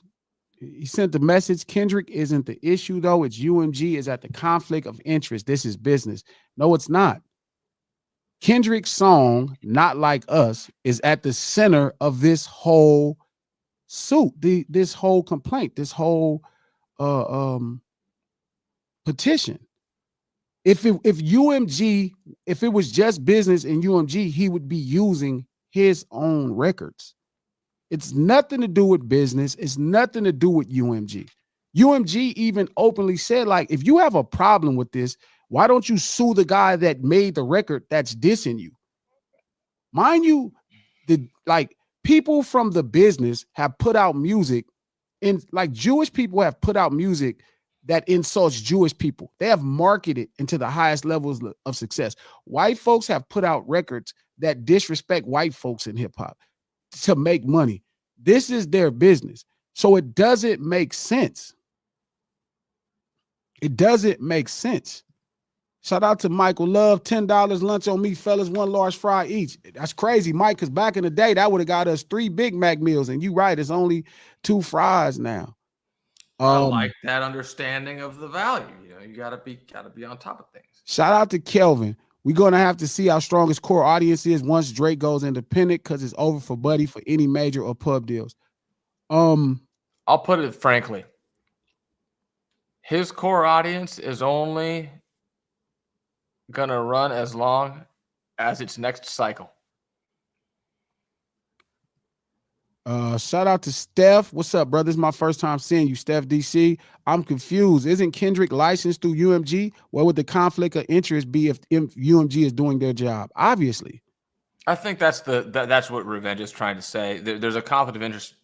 [SPEAKER 1] He sent the message. Kendrick isn't the issue though. It's UMG is at the conflict of interest. This is business. No, it's not. Kendrick's song, Not Like Us, is at the center of this whole suit, this whole complaint, this whole petition. If it was just business in UMG, he would be using his own records. It's nothing to do with business. It's nothing to do with UMG. UMG even openly said, like, if you have a problem with this, why don't you sue the guy that made the record that's dissing you? Mind you, people from the business have put out music, and like Jewish people have put out music that insults Jewish people. They have marketed into the highest levels of success. White folks have put out records that disrespect white folks in hip hop to make money. This is their business. So it doesn't make sense. It doesn't make sense. Shout out to Michael Love, $10 lunch on me, fellas, 1 large fry each. That's crazy, Mike, because back in the day, that would have got us 3 Big Mac meals. And you right, it's only 2 fries now.
[SPEAKER 2] I like that understanding of the value. You gotta be on top of things.
[SPEAKER 1] Shout out to Kelvin. We're gonna have to see how strong his core audience is once Drake goes independent, because it's over for Buddy for any major or pub deals.
[SPEAKER 2] I'll put it frankly. His core audience is only gonna run as long as its next cycle.
[SPEAKER 1] Shout out to Steph. What's up, brother? This is my first time seeing you, Steph DC. I'm confused. Isn't Kendrick licensed through UMG? What would the conflict of interest be if UMG is doing their job? Obviously.
[SPEAKER 2] I think that's what Revenge is trying to say. There's a conflict of interest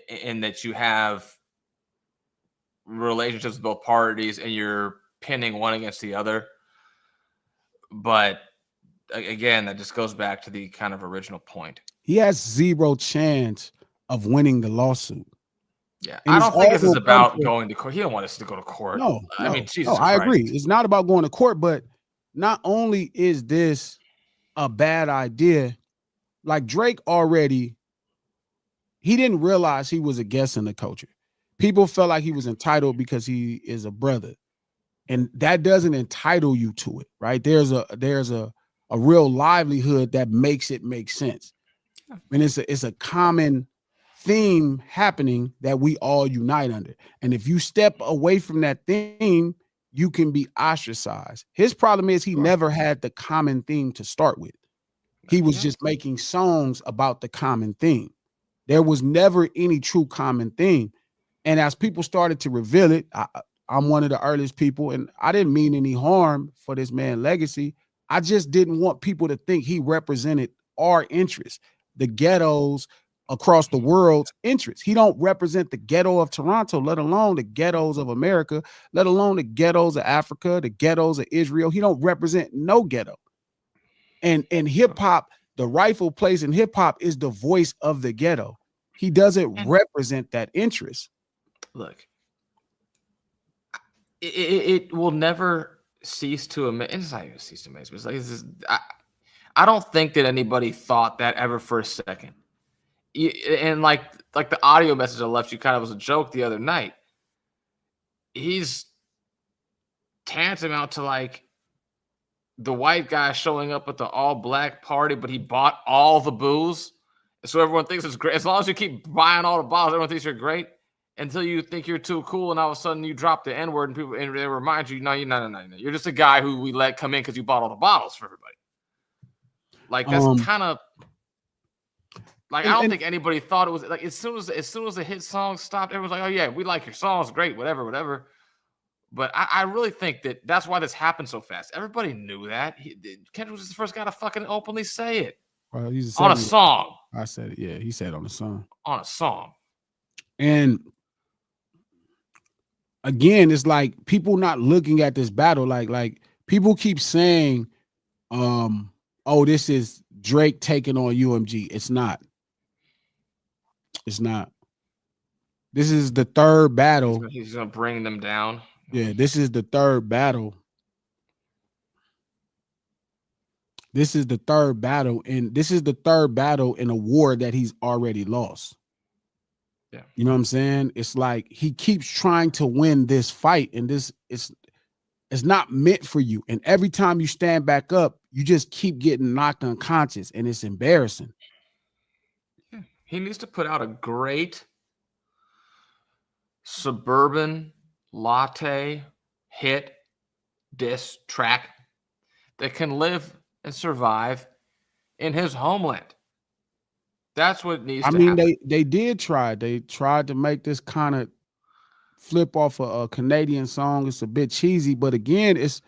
[SPEAKER 2] in that you have relationships with both parties and you're pinning one against the other. But again, that just goes back to the kind of original point.
[SPEAKER 1] He has 0 chance of winning the lawsuit.
[SPEAKER 2] Yeah, and I don't think this is about going to court. He don't want us to go to court.
[SPEAKER 1] No,
[SPEAKER 2] I mean, Jesus
[SPEAKER 1] I
[SPEAKER 2] Christ.
[SPEAKER 1] agree. It's not about going to court, but not only is this a bad idea, like Drake already, he didn't realize he was a guest in the culture. People felt like he was entitled because he is a brother. And that doesn't entitle you to it, right? There's a real livelihood that makes it make sense. And it's a common theme happening that we all unite under. And if you step away from that theme, you can be ostracized. His problem is he never had the common theme to start with. He was just making songs about the common theme. There was never any true common theme. And as people started to reveal it, I'm one of the earliest people, and I didn't mean any harm for this man's legacy. I just didn't want people to think he represented our interests, the ghettos across the world's interests. He don't represent the ghetto of Toronto, let alone the ghettos of America, let alone the ghettos of Africa, the ghettos of Israel. He don't represent no ghetto. And in hip hop, the rightful place in hip hop is the voice of the ghetto. He doesn't represent that interest.
[SPEAKER 2] Look, it will never cease to amaze. It's not even cease to amaze. But it's like I don't think that anybody thought that ever for a second. And like the audio message I left you kind of was a joke the other night. He's tantamount to like the white guy showing up at the all-black party, but he bought all the booze. So everyone thinks it's great. As long as you keep buying all the bottles, everyone thinks you're great until you think you're too cool, and all of a sudden you drop the N-word and people and they remind you, no. You're just a guy who we let come in because you bought all the bottles for everybody. Like that's kind of like I don't think anybody thought it was like as soon as the hit song stopped, everyone's like, oh yeah, we like your songs, great, whatever. But I really think that's why this happened so fast. Everybody knew that. Kendrick was the first guy to fucking openly say it.
[SPEAKER 1] Well, he's
[SPEAKER 2] on a song.
[SPEAKER 1] I said it. Yeah, he said it on a song.
[SPEAKER 2] On a song.
[SPEAKER 1] And again, it's like people not looking at this battle. Like people keep saying, oh, this is Drake taking on UMG. It's not. It's not. This is the third battle.
[SPEAKER 2] He's gonna bring them down.
[SPEAKER 1] Yeah, this is the third battle. This is the third battle, and this is the third battle in a war that he's already lost.
[SPEAKER 2] Yeah.
[SPEAKER 1] You know what I'm saying? It's like he keeps trying to win this fight, and this it's not meant for you. And every time you stand back up, you just keep getting knocked unconscious, and it's embarrassing.
[SPEAKER 2] Yeah. He needs to put out a great suburban latte hit diss track that can live and survive in his homeland. That's what needs to happen.
[SPEAKER 1] They did try. They tried to make this kind of flip off a Canadian song. It's a bit cheesy, but again, it's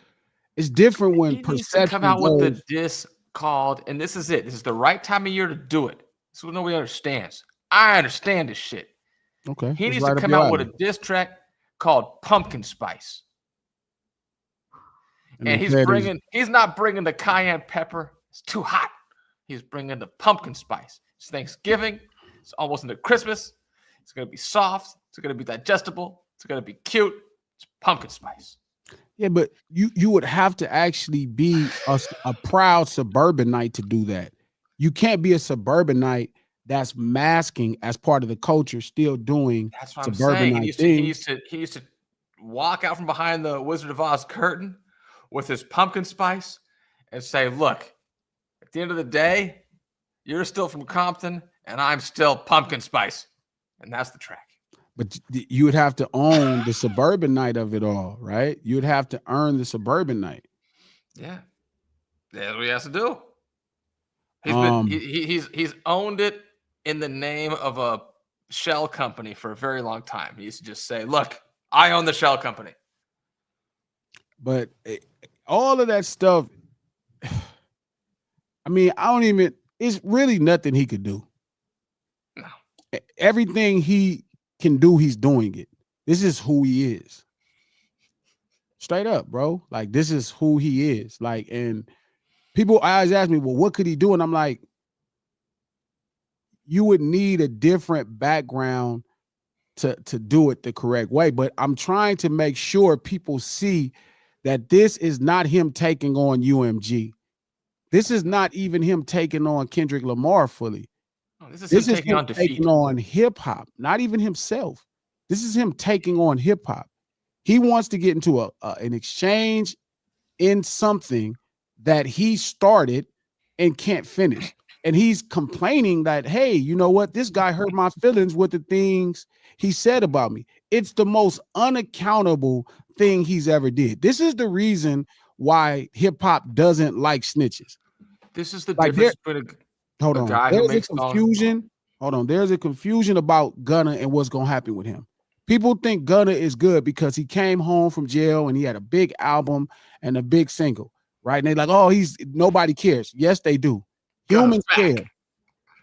[SPEAKER 1] different when
[SPEAKER 2] he needs to come out with the diss called, and this is it. This is the right time of year to do it. This is what nobody understands. I understand this shit.
[SPEAKER 1] Okay.
[SPEAKER 2] He needs to come out with a diss track called Pumpkin Spice. And he's not bringing the cayenne pepper. It's too hot. He's bringing the pumpkin spice. It's Thanksgiving. It's almost into Christmas. It's going to be soft. It's going to be digestible. It's going to be cute. It's pumpkin spice.
[SPEAKER 1] Yeah, but you would have to actually be a proud suburbanite to do that. You can't be a suburbanite that's masking as part of the culture, still doing
[SPEAKER 2] that's what suburbanite I'm
[SPEAKER 1] saying.
[SPEAKER 2] He used to walk out from behind the Wizard of Oz curtain with his pumpkin spice and say, look, at the end of the day, you're still from Compton and I'm still pumpkin spice. And that's the track.
[SPEAKER 1] But you would have to own the suburbanite of it all, right? You would have to earn the suburbanite.
[SPEAKER 2] Yeah. That's what he has to do. He's owned it in the name of a shell company for a very long time. He used to just say, look, I own the shell company.
[SPEAKER 1] But all of that stuff, I mean, it's really nothing he could do.
[SPEAKER 2] No.
[SPEAKER 1] Everything he can do, he's doing it. This is who he is. Straight up, bro. Like, this is who he is. Like, and people always ask me, well, what could he do? And I'm like, you would need a different background to do it the correct way. But I'm trying to make sure people see that this is not him taking on UMG. This is not even him taking on Kendrick Lamar fully.
[SPEAKER 2] Oh, this is him
[SPEAKER 1] taking on hip hop, not even himself. This is him taking on hip hop. He wants to get into an exchange in something that he started and can't finish. And he's complaining that, hey, you know what? This guy hurt my feelings with the things he said about me. It's the most unaccountable thing he's ever did. This is the reason why hip hop doesn't like snitches.
[SPEAKER 2] This is the difference between
[SPEAKER 1] hold on. There's a confusion. Hold on. There's a confusion about Gunna and what's going to happen with him. People think Gunna is good because he came home from jail and he had a big album and a big single, right? And they're like, oh, nobody cares. Yes, they do. Humans care.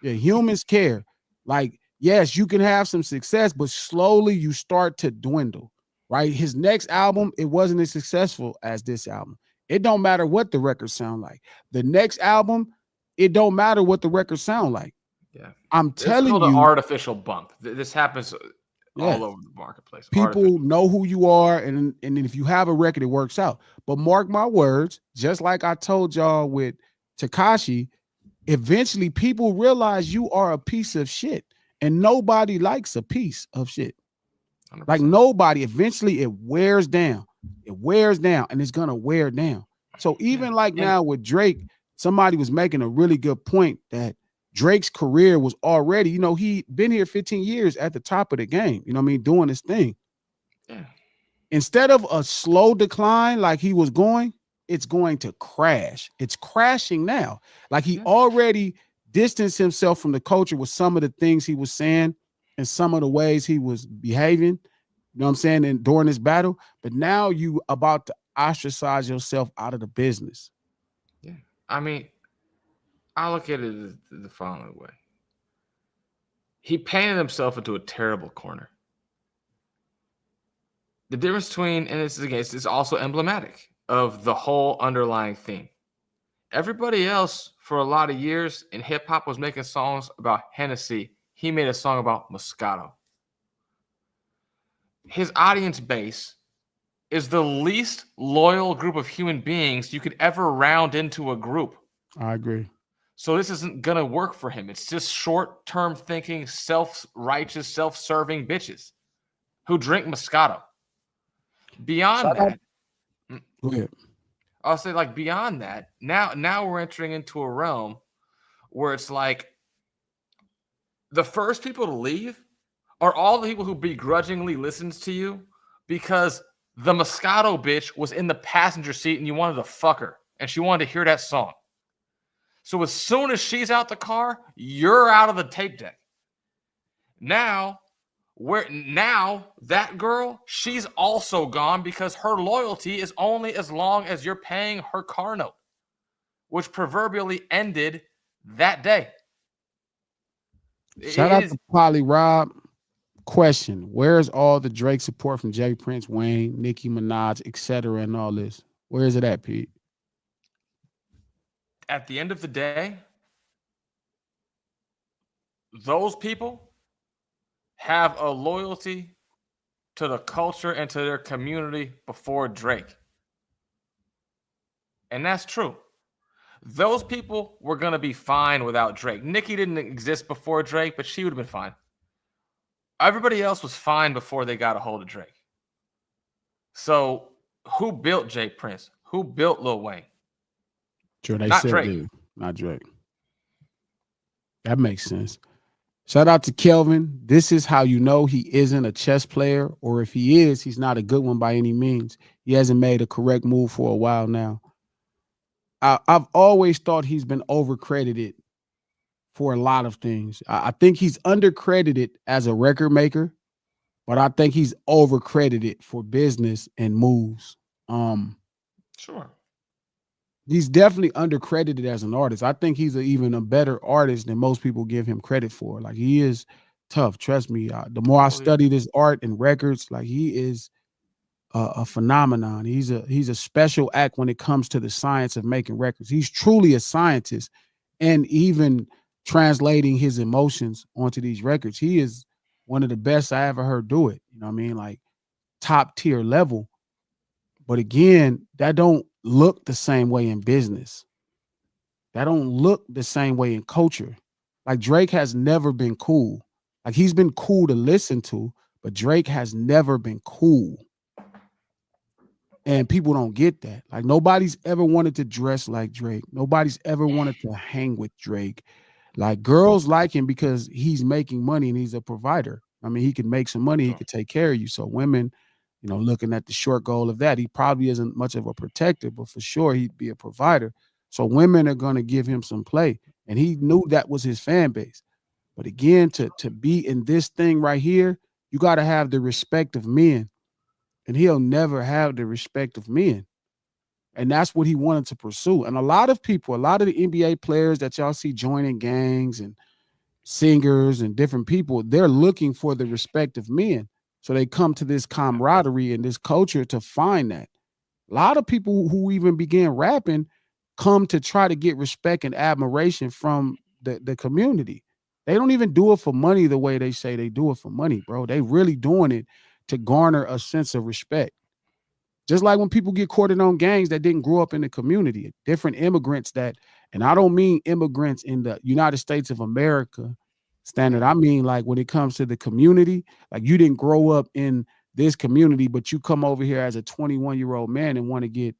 [SPEAKER 1] Yeah, humans care. Like, yes, you can have some success, but slowly you start to dwindle, right? His next album, it wasn't as successful as this album. It don't matter what the records sound like. The next album, it don't matter what the records sound like.
[SPEAKER 2] Yeah,
[SPEAKER 1] I'm telling you,
[SPEAKER 2] an artificial bump. This happens all over the marketplace.
[SPEAKER 1] People know who you are, and if you have a record, it works out. But mark my words, just like I told y'all with Tekashi, eventually people realize you are a piece of shit, and nobody likes a piece of shit. 100%. Like nobody. Eventually, it wears down. It wears down, and it's gonna wear down. So even now with Drake, somebody was making a really good point that Drake's career was already, he'd been here 15 years at the top of the game, doing his thing.
[SPEAKER 2] Yeah.
[SPEAKER 1] Instead of a slow decline like he was going, it's going to crash. It's crashing now. Like he already distanced himself from the culture with some of the things he was saying and some of the ways he was behaving, you know what I'm saying, and during this battle. But now you about to ostracize yourself out of the business.
[SPEAKER 2] Yeah. I mean, I look at it the following way. He painted himself into a terrible corner. The difference between, and this is also emblematic of the whole underlying theme. Everybody else for a lot of years in hip hop was making songs about Hennessy. He made a song about Moscato. His audience base is the least loyal group of human beings you could ever round into a group.
[SPEAKER 1] I agree.
[SPEAKER 2] So this isn't going to work for him. It's just short-term thinking, self-righteous, self-serving bitches who drink Moscato. Beyond that,
[SPEAKER 1] go ahead.
[SPEAKER 2] I'll say beyond that, now we're entering into a realm where it's like the first people to leave are all the people who begrudgingly listens to you because the Moscato bitch was in the passenger seat and you wanted to fuck her and she wanted to hear that song. So as soon as she's out the car, you're out of the tape deck. Now that girl, she's also gone because her loyalty is only as long as you're paying her car note, which proverbially ended that day.
[SPEAKER 1] Shout out to Polly Rob. Question: where's all the Drake support from Jay Prince, Wayne, Nicki Minaj, etc., and all this? Where is it at, Pete?
[SPEAKER 3] At the end of the day, those people have a loyalty to the culture and to their community before Drake. And that's true. Those people were going to be fine without Drake. Nicki didn't exist before Drake, but she would have been fine. Everybody else was fine before they got a hold of Drake. So who built Jay Prince? Who built Lil Wayne?
[SPEAKER 1] Sure, they
[SPEAKER 3] Not
[SPEAKER 1] said
[SPEAKER 3] Drake.
[SPEAKER 1] Dude, not Drake. That makes sense. Shout out to Kelvin. This is how you know he isn't a chess player, or if he is, he's not a good one by any means. He hasn't made a correct move for a while now. I've always thought he's been overcredited for a lot of things. I think he's undercredited as a record maker, but I think he's overcredited for business and moves.
[SPEAKER 3] Sure.
[SPEAKER 1] He's definitely undercredited as an artist. I think he's even a better artist than most people give him credit for. Like, he is tough. Trust me. The more I study this art and records, like, he is a phenomenon. He's a special act when it comes to the science of making records. He's truly a scientist, and even translating his emotions onto these records. He is one of the best I ever heard do it. You know what I mean? Like, top tier level. But again, that don't look the same way in business. That don't look the same way in culture. Like, Drake has never been cool. Like, he's been cool to listen to, but Drake has never been cool. And people don't get that. Like, nobody's ever wanted to dress like Drake. Nobody's ever wanted to hang with Drake. Like, girls like him because he's making money and he's a provider. I mean, he can make some money, he could take care of you. So women, looking at the short goal of that, he probably isn't much of a protector, but for sure he'd be a provider. So women are going to give him some play. And he knew that was his fan base. But again, to be in this thing right here, you got to have the respect of men. And he'll never have the respect of men. And that's what he wanted to pursue. And a lot of people, a lot of the NBA players that y'all see joining gangs and singers and different people, they're looking for the respect of men. So they come to this camaraderie and this culture to find that. A lot of people who even began rapping come to try to get respect and admiration from the community. They don't even do it for money the way they say they do it for money, bro. They really doing it to garner a sense of respect. Just like when people get courted on gangs that didn't grow up in the community, different immigrants that, and I don't mean immigrants in the United States of America standard. I mean, like, when it comes to the community, like, you didn't grow up in this community, but you come over here as a 21-year-old man and want to get,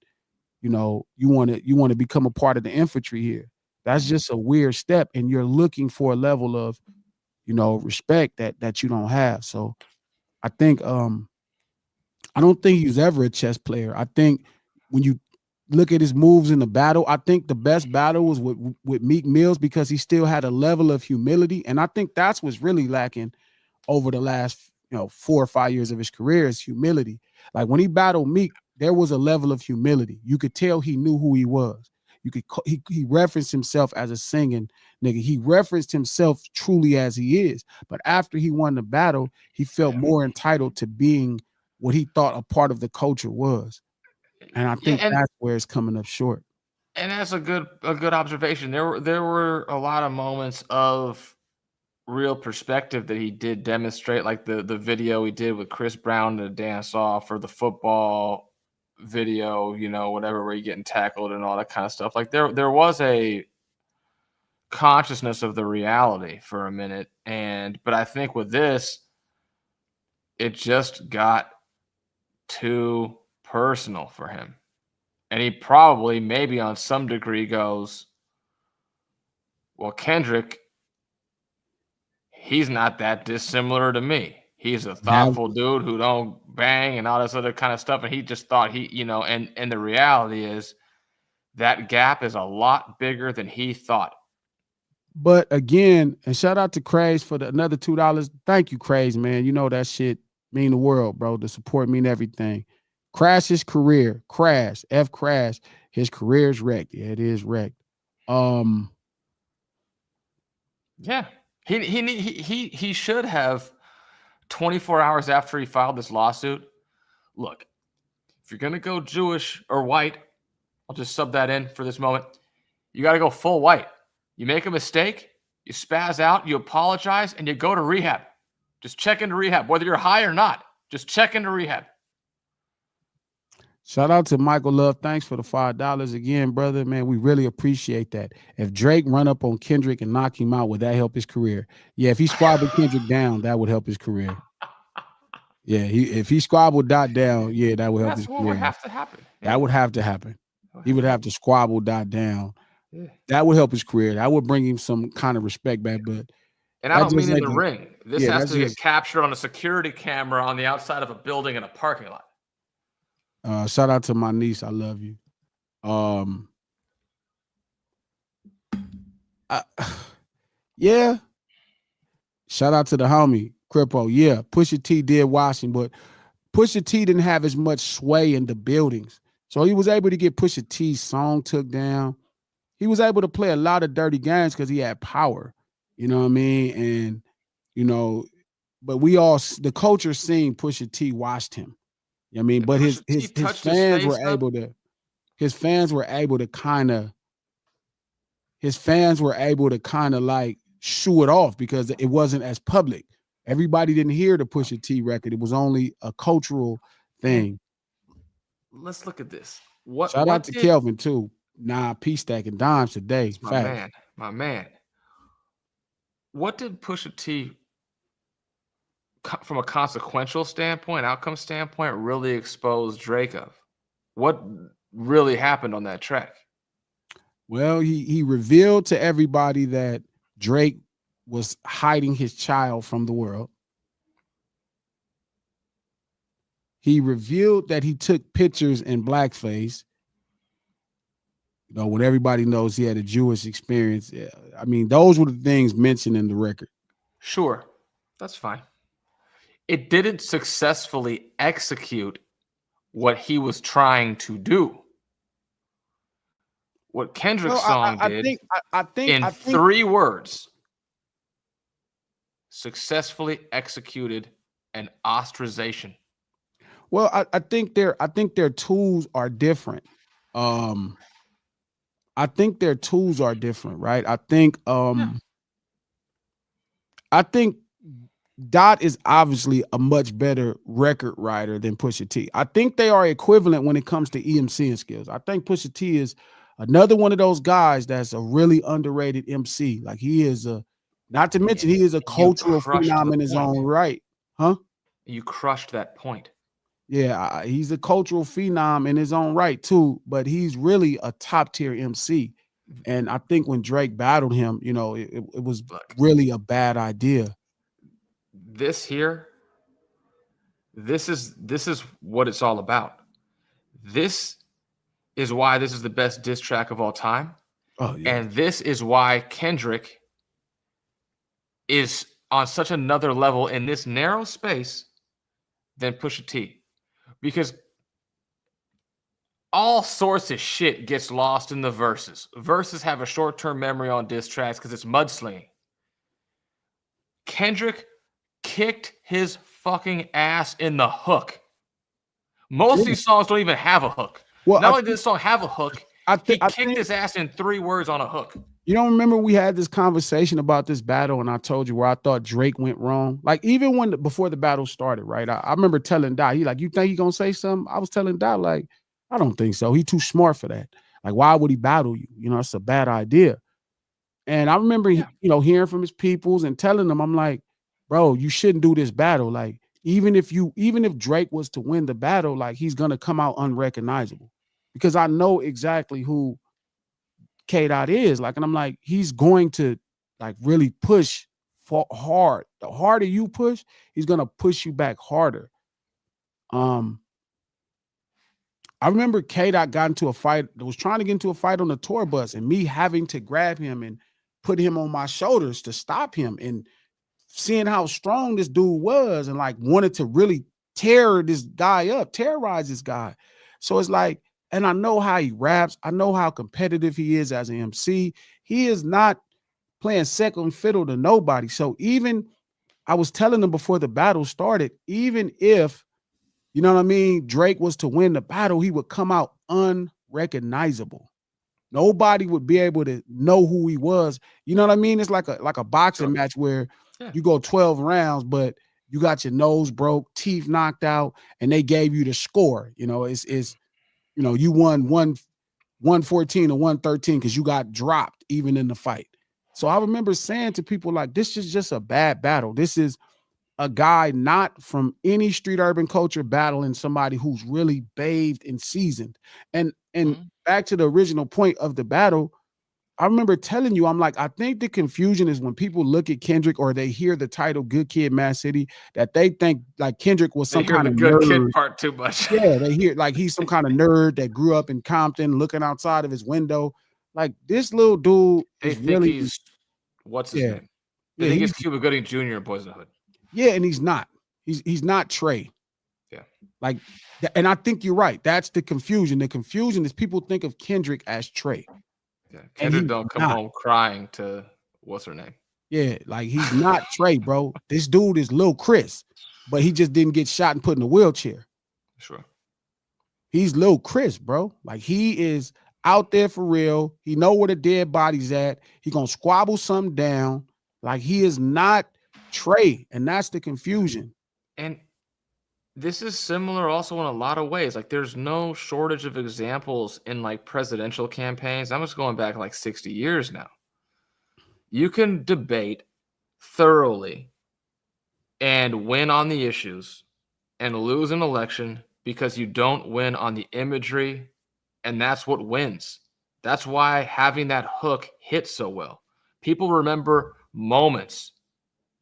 [SPEAKER 1] you want to become a part of the infantry here. That's just a weird step. And you're looking for a level of, respect that you don't have. So I think, I don't think he was ever a chess player. I think when you look at his moves in the battle, I think the best battle was with Meek Mills because he still had a level of humility. And I think that's what's really lacking over the last, 4 or 5 years of his career is humility. Like, when he battled Meek, there was a level of humility. You could tell he knew who he was. He referenced himself as a singing nigga. He referenced himself truly as he is. But after he won the battle, he felt more entitled to being what he thought a part of the culture was. And I think that's where it's coming up short.
[SPEAKER 3] And that's a good observation. There were a lot of moments of real perspective that he did demonstrate, like the video he did with Chris Brown to dance off, or the football video, whatever, where you're getting tackled and all that kind of stuff. Like, there was a consciousness of the reality for a minute. But I think with this, it just got too personal for him. And he probably, maybe on some degree, goes, well, Kendrick, he's not that dissimilar to me. He's a thoughtful dude who don't bang and all this other kind of stuff. And he just thought and the reality is that gap is a lot bigger than he thought.
[SPEAKER 1] But again, and shout out to Craze for another $2. Thank you, Craze, man. You know that shit mean the world, bro. The support mean everything. Crash's career, Crash, Crash, his career is wrecked. Yeah, it is wrecked.
[SPEAKER 3] Yeah, he should have 24 hours after he filed this lawsuit. Look, if you're going to go Jewish or white, I'll just sub that in for this moment. You got to go full white. You make a mistake, you spaz out, you apologize, and you go to rehab. Just check into rehab, whether you're high or not. Just check into rehab.
[SPEAKER 1] Shout out to Michael Love. Thanks for the $5 again, brother. Man, we really appreciate that. If Drake run up on Kendrick and knock him out, would that help his career? Yeah, if he squabbled Kendrick down, that would help his career. Yeah, if he squabbled Dot down, yeah, that would help his career.
[SPEAKER 3] That's what would have to happen. Yeah.
[SPEAKER 1] That would have to happen. He would have to squabble Dot down.
[SPEAKER 3] Yeah.
[SPEAKER 1] That would help his career. That would bring him some kind of respect back. But
[SPEAKER 3] I don't mean in the ring. This has to get captured on a security camera on the outside of a building in a parking lot.
[SPEAKER 1] Shout out to my niece. I love you. Yeah. Shout out to the homie, Crippo. Yeah, Pusha T did wash him, but Pusha T didn't have as much sway in the buildings. So he was able to get Pusha T's song took down. He was able to play a lot of dirty games because he had power. You know what I mean? And, you know, but the culture seen Pusha T watched him. I mean, but his fans were able to kind of like shoo it off because it wasn't as public. Everybody didn't hear the Pusha T record. It was only a cultural thing.
[SPEAKER 3] Let's look at this.
[SPEAKER 1] Shout out to Kelvin too. Nah, P stacking dimes today.
[SPEAKER 3] My man. What did Pusha T, from a consequential standpoint, outcome standpoint, really expose Drake of? What really happened on that track?
[SPEAKER 1] Well, he revealed to everybody that Drake was hiding his child from the world. He revealed that he took pictures in blackface. You know, when everybody knows he had a Jewish experience. Yeah, I mean, those were the things mentioned in the record.
[SPEAKER 3] Sure, that's fine. It didn't successfully execute what he was trying to do. What Kendrick's song did, I think in 3 words, successfully executed an ostracization.
[SPEAKER 1] Well, I think their tools are different. I think their tools are different, right? I think Dot is obviously a much better record writer than Pusha T. I think they are equivalent when it comes to EMCing skills. I think Pusha T is another one of those guys that's a really underrated MC. Like he is not to mention he is a cultural phenom in his own right. Huh?
[SPEAKER 3] You crushed that point.
[SPEAKER 1] Yeah, he's a cultural phenom in his own right too, but he's really a top tier MC. And I think when Drake battled him, you know, it was really a bad idea.
[SPEAKER 3] This is what it's all about. This is why this is the best diss track of all time.
[SPEAKER 1] Oh, yeah.
[SPEAKER 3] And this is why Kendrick is on such another level in this narrow space than Pusha T. Because all sorts of shit gets lost in the verses. Verses have a short-term memory on diss tracks because it's mudslinging. Kendrick kicked his fucking ass in the hook. Most of these songs don't even have a hook. Well, not only did this song have a hook, he kicked his ass in 3 words on a hook.
[SPEAKER 1] You don't remember we had this conversation about this battle, and I told you where I thought Drake went wrong. Like even before the battle started, right? I remember telling Dot, he like, you think he gonna say something? I was telling Dot, like, I don't think so. He too smart for that. Like, why would he battle you? You know, it's a bad idea. And I remember, you know, hearing from his peoples and telling them, I'm like, bro, you shouldn't do this battle. Like, even if Drake was to win the battle, like he's gonna come out unrecognizable because I know exactly who K-Dot is. Like, and I'm like, he's going to like really push hard. The harder you push, he's gonna push you back harder. I remember K-Dot got into a fight, was trying to get into a fight on the tour bus, and me having to grab him and put him on my shoulders to stop him, and seeing how strong this dude was and like wanted to really terrorize this guy. So it's like, and I know how he raps. I know how competitive he is as an MC. He is not playing second fiddle to nobody. So even I was telling them before the battle started, even if, you know what I mean, Drake was to win the battle, he would come out unrecognizable. Nobody would be able to know who he was. You know what I mean? It's like a boxing match where you go 12 rounds, but you got your nose broke, teeth knocked out, and they gave you the score. You know, it's you know, you won 114 or 113 because you got dropped even in the fight. So I remember saying to people like, this is just a bad battle. This is a guy not from any street urban culture battling somebody who's really bathed and seasoned. And back to the original point of the battle, I remember telling you, I'm like, I think the confusion is when people look at Kendrick or they hear the title Good Kid, Mad City, that they think like Kendrick was some kind of
[SPEAKER 3] good
[SPEAKER 1] nerd.
[SPEAKER 3] kid part too much.
[SPEAKER 1] Yeah, they hear like he's some kind of nerd that grew up in Compton looking outside of his window. Like this little dude
[SPEAKER 3] They think really, he's what's his name? They think he's Cuba Gooding Jr. in Boys in the Hood.
[SPEAKER 1] Yeah, and he's not. He's not Trey.
[SPEAKER 3] Yeah.
[SPEAKER 1] Like, and I think you're right. That's the confusion. The confusion is people think of Kendrick as Trey.
[SPEAKER 3] Yeah. Kendrick don't come home crying to what's her name.
[SPEAKER 1] Yeah, like he's not Trey, bro. This dude is Lil Chris, but he just didn't get shot and put in a wheelchair.
[SPEAKER 3] Sure.
[SPEAKER 1] He's Lil Chris, bro. Like he is out there for real. He know where the dead body's at. He gonna squabble something down. Like he is not Trey, and that's the confusion.
[SPEAKER 3] And this is similar also in a lot of ways. Like there's no shortage of examples in like presidential campaigns. I'm just going back like 60 years now. You can debate thoroughly and win on the issues and lose an election because you don't win on the imagery, and that's what wins. That's why having that hook hits so well. People remember moments.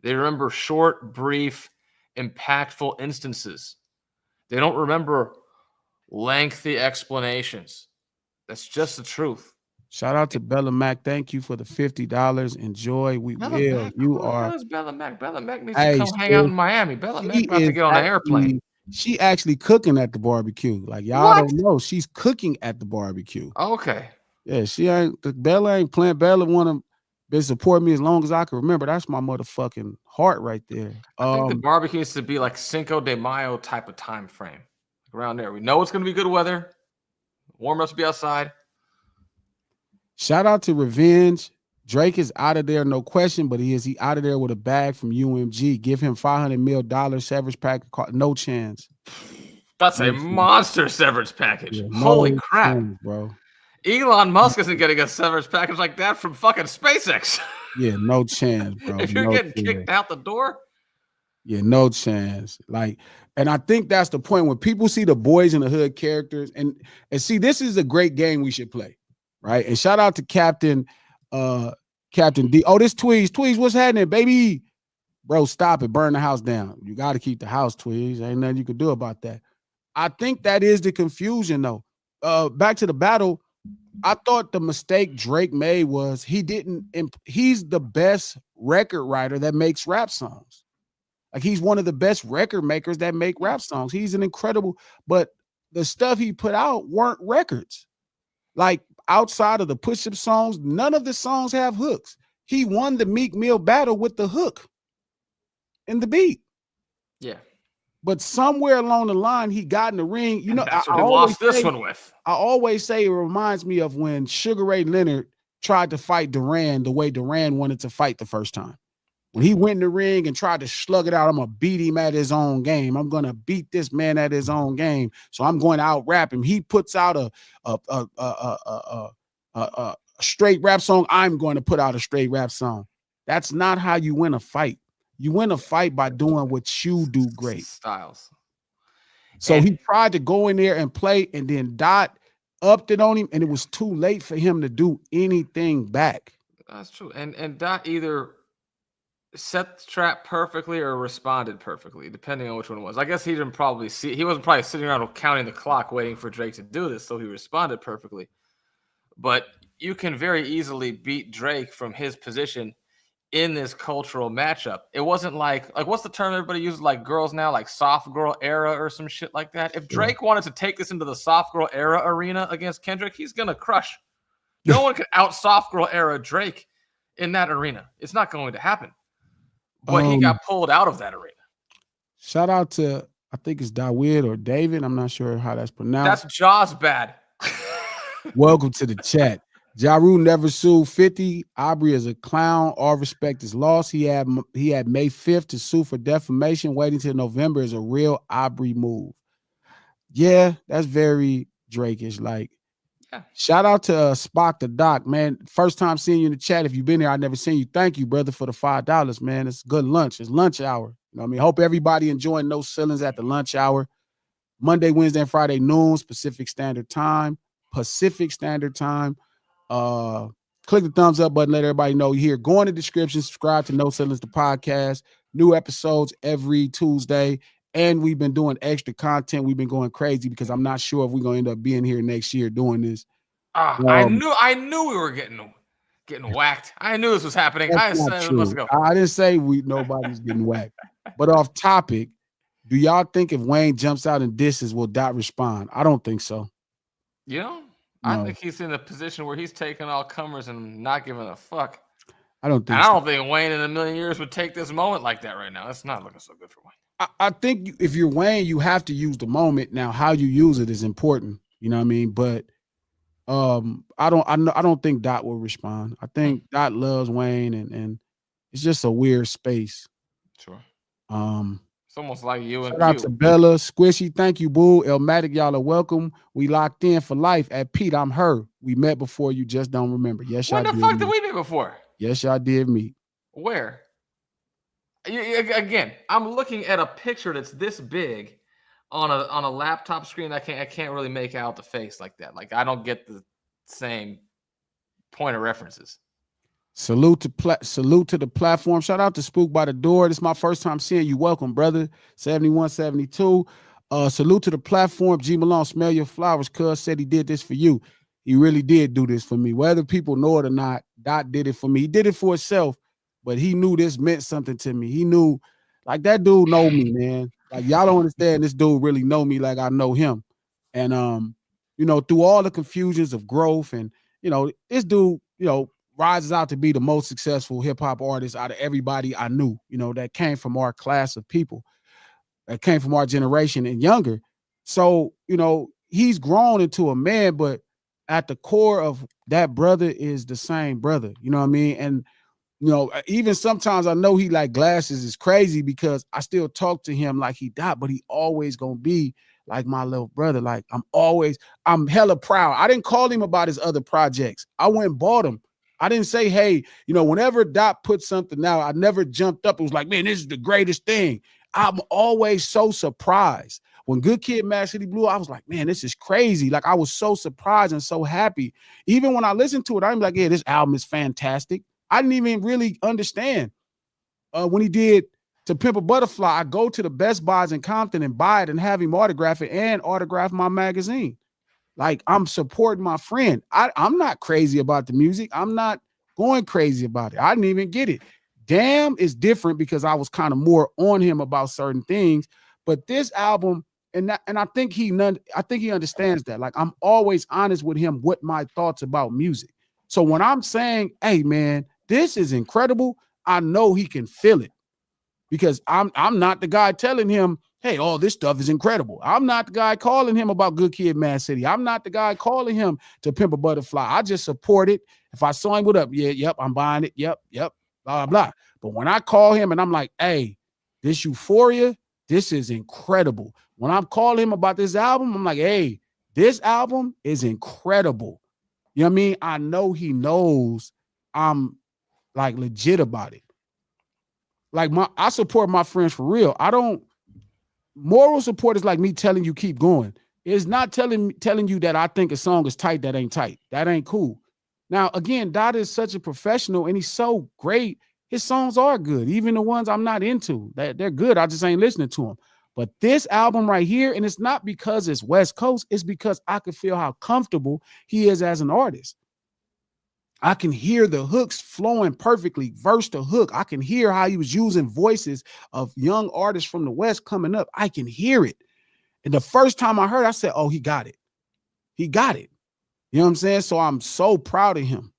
[SPEAKER 3] They remember short, brief, impactful instances. They don't remember lengthy explanations. That's just the truth.
[SPEAKER 1] Shout out to Bella Mac. Thank you for the $50. Enjoy. We Bella will.
[SPEAKER 3] Mac,
[SPEAKER 1] you are.
[SPEAKER 3] Who is Bella Mac? Bella Mac needs to come hang out in Miami. Bella Mac about to get on an airplane.
[SPEAKER 1] She actually cooking at the barbecue. Like y'all don't know. She's cooking at the barbecue.
[SPEAKER 3] Okay.
[SPEAKER 1] Yeah, she ain't. Bella ain't playing. Bella wanna been supporting me as long as I can remember. That's my motherfucking heart right there.
[SPEAKER 3] I think the barbecue needs to be like Cinco de Mayo type of time frame around there. We know it's going to be good weather. Warm up to be outside.
[SPEAKER 1] Shout out to Revenge. Drake is out of there, no question, but he out of there with a bag from UMG. Give him $500 million severance package. No chance.
[SPEAKER 3] That's a monster severance package. Yeah, holy crap, chance,
[SPEAKER 1] bro.
[SPEAKER 3] Elon Musk isn't getting a severance package like that from fucking SpaceX.
[SPEAKER 1] Yeah, no chance, bro.
[SPEAKER 3] If you're getting kicked out the door.
[SPEAKER 1] Yeah, no chance. Like, and I think that's the point when people see the Boys in the Hood characters and see, this is a great game we should play, right? And shout out to Captain D. Oh, this Tweez, what's happening, baby? Bro, stop it. Burn the house down. You got to keep the house, Tweez. Ain't nothing you can do about that. I think that is the confusion, though. Back to the battle. I thought the mistake Drake made was he's the best record writer that makes rap songs. Like he's one of the best record makers that make rap songs. He's an incredible, but the stuff he put out weren't records. Like outside of the push-up songs, none of the songs have hooks. He won the Meek Mill battle with the hook in the beat.
[SPEAKER 3] Yeah.
[SPEAKER 1] But somewhere along the line, he got in the ring. You know,
[SPEAKER 3] that's what he lost this one with.
[SPEAKER 1] I always say it reminds me of when Sugar Ray Leonard tried to fight Duran the way Duran wanted to fight the first time. When he went in the ring and tried to slug it out, I'm going to beat him at his own game. I'm going to beat this man at his own game. So I'm going to out-rap him. He puts out a straight rap song. I'm going to put out a straight rap song. That's not how you win a fight. You win a fight by doing what you do great.
[SPEAKER 3] Styles.
[SPEAKER 1] So he tried to go in there and play, and then Dot upped it on him, and it was too late for him to do anything back.
[SPEAKER 3] That's true. And Dot either set the trap perfectly or responded perfectly, depending on which one it was. I guess he didn't probably see. He wasn't probably sitting around counting the clock waiting for Drake to do this, so he responded perfectly. But you can very easily beat Drake from his position in this cultural matchup. It wasn't like what's the term everybody uses, like girls now, like soft girl era or some shit like that. If Drake wanted to take this into the soft girl era arena against Kendrick, he's gonna crush. No one could out soft girl era Drake in that arena. It's not going to happen. But he got pulled out of that arena.
[SPEAKER 1] Shout out to, I think it's Dawid or David. I'm not sure how that's pronounced.
[SPEAKER 3] That's Jaws bad.
[SPEAKER 1] Welcome to the chat. Ja Rule never sued 50. Aubrey is a clown. All respect is lost. He had May 5th to sue for defamation. Waiting till November is a real Aubrey move. Yeah, that's very Drake-ish. Like,
[SPEAKER 3] yeah.
[SPEAKER 1] Shout out to Spock the Doc, man. First time seeing you in the chat. If you've been here, I never seen you. Thank you, brother, for the $5, man. It's good lunch. It's lunch hour. You know what I mean? Hope everybody enjoying no ceilings at the lunch hour. Monday, Wednesday, and Friday noon, Pacific Standard Time. Click the thumbs up button. Let everybody know you're here. Go in the description. Subscribe to No Ceilings, the podcast. New episodes every Tuesday. And we've been doing extra content. We've been going crazy because I'm not sure if we're going to end up being here next year doing this.
[SPEAKER 3] I knew we were getting whacked. I knew this was happening. I said, let's go.
[SPEAKER 1] I didn't say nobody's getting whacked. But off topic, do y'all think if Wayne jumps out and disses, will Dot respond? I don't think so.
[SPEAKER 3] You know, I think he's in a position where he's taking all comers and not giving a fuck.
[SPEAKER 1] I don't think
[SPEAKER 3] Wayne in a million years would take this moment like that right now. It's not looking so good for Wayne.
[SPEAKER 1] I think if you're Wayne, you have to use the moment. Now, how you use it is important. You know what I mean? But I don't think Dot will respond. I think Dot loves Wayne, and it's just a weird space.
[SPEAKER 3] Sure. It's almost like you and
[SPEAKER 1] shout out to Bella, Squishy. Thank you, boo. Elmatic, y'all are welcome. We locked in for life at Pete. I'm her. We met before. You just don't remember. Yes, y'all
[SPEAKER 3] did. When the fuck did we meet before?
[SPEAKER 1] Yes, y'all did meet.
[SPEAKER 3] Where? Again, I'm looking at a picture that's this big on a laptop screen. I can't really make out the face like that. Like, I don't get the same point of references.
[SPEAKER 1] Salute to the platform. Shout out to Spook by the Door. This is my first time seeing you. Welcome, brother. 7172. Salute to the platform. G Malone, smell your flowers. Cuz said he did this for you. He really did do this for me. Whether people know it or not, Dot did it for me. He did it for himself, but he knew this meant something to me. He knew, like, that dude know me, man. Like, y'all don't understand, this dude really know me like I know him. And through all the confusions of growth, and this dude, rises out to be the most successful hip-hop artist out of everybody I knew, that came from our class of people, that came from our generation and younger. So, he's grown into a man, but at the core of that brother is the same brother. You know what I mean? And, even sometimes I know he like glasses is crazy because I still talk to him like he died, but he always gonna be like my little brother. Like, I'm hella proud. I didn't call him about his other projects. I went and bought him. I didn't say, hey, whenever Dot put something out, I never jumped up. It was like, man, this is the greatest thing. I'm always so surprised. When Good Kid, Mad City Blue, I was like, man, this is crazy. Like, I was so surprised and so happy. Even when I listened to it, I'm like, yeah, this album is fantastic. I didn't even really understand. When he did To Pimp a Butterfly, I go to the Best Buys in Compton and buy it and have him autograph it and autograph my magazine. Like, I'm supporting my friend. I'm not crazy about the music. I'm not going crazy about it. I didn't even get it. Damn is different because I was kind of more on him about certain things. But this album, and I think he understands that. Like, I'm always honest with him with my thoughts about music. So when I'm saying, hey, man, this is incredible, I know he can feel it. Because I'm not the guy telling him, hey, all this stuff is incredible. I'm not the guy calling him about Good Kid, Mad City. I'm not the guy calling him To Pimp a Butterfly. I just support it. If I saw him, what up? Yeah, yep, I'm buying it. Yep, blah, blah, blah. But when I call him and I'm like, hey, this Euphoria, this is incredible. When I'm calling him about this album, I'm like, hey, this album is incredible. You know what I mean? I know he knows I'm like legit about it. Like, I support my friends for real. Moral support is like me telling you keep going. It's not telling you that I think a song is tight that ain't tight. That ain't cool. Now, again, Dot is such a professional and he's so great. His songs are good. Even the ones I'm not into, they're good. I just ain't listening to them. But this album right here, and it's not because it's West Coast, it's because I could feel how comfortable he is as an artist. I can hear the hooks flowing perfectly, verse to hook. I can hear how he was using voices of young artists from the West coming up. I can hear it. And the first time I heard it, I said, oh, he got it. He got it. You know what I'm saying? So I'm so proud of him.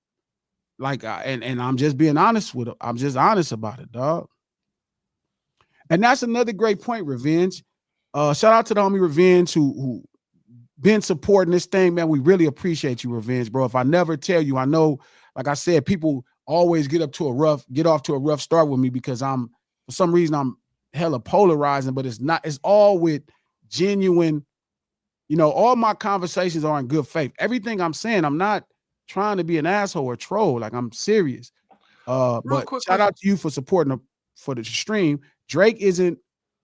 [SPEAKER 1] Like, and I'm just being honest with him. I'm just honest about it, dog. And that's another great point, Revenge. Shout out to the homie Revenge who been supporting this thing, man. We really appreciate you, Revenge, bro. If I never tell you, I know, like I said, people always get off to a rough start with me because for some reason I'm hella polarizing, but it's all with genuine, all my conversations are in good faith. Everything I'm saying, I'm not trying to be an asshole or troll. Like, I'm serious. But shout out to you for supporting for the stream. Drake isn't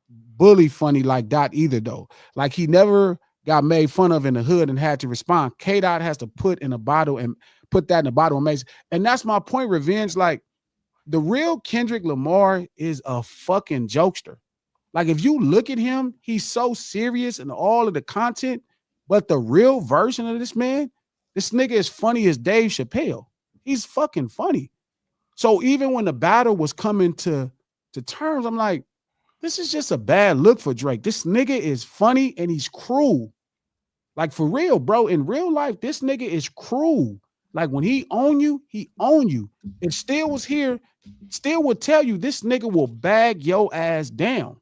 [SPEAKER 1] bully funny like Dot either, though. Like, he never got made fun of in the hood and had to respond. K-Dot has to put that in a bottle and makes. And that's my point, Revenge. Like, the real Kendrick Lamar is a fucking jokester. Like, if you look at him, he's so serious in all of the content, but the real version of this nigga is funny as Dave Chappelle. He's fucking funny. So even when the battle was coming to terms, I'm like, this is just a bad look for Drake. This nigga is funny and he's cruel. Like, for real, bro. In real life, this nigga is cruel. Like, when he own you, he own you. If Still was here, Still would tell you this nigga will bag your ass down.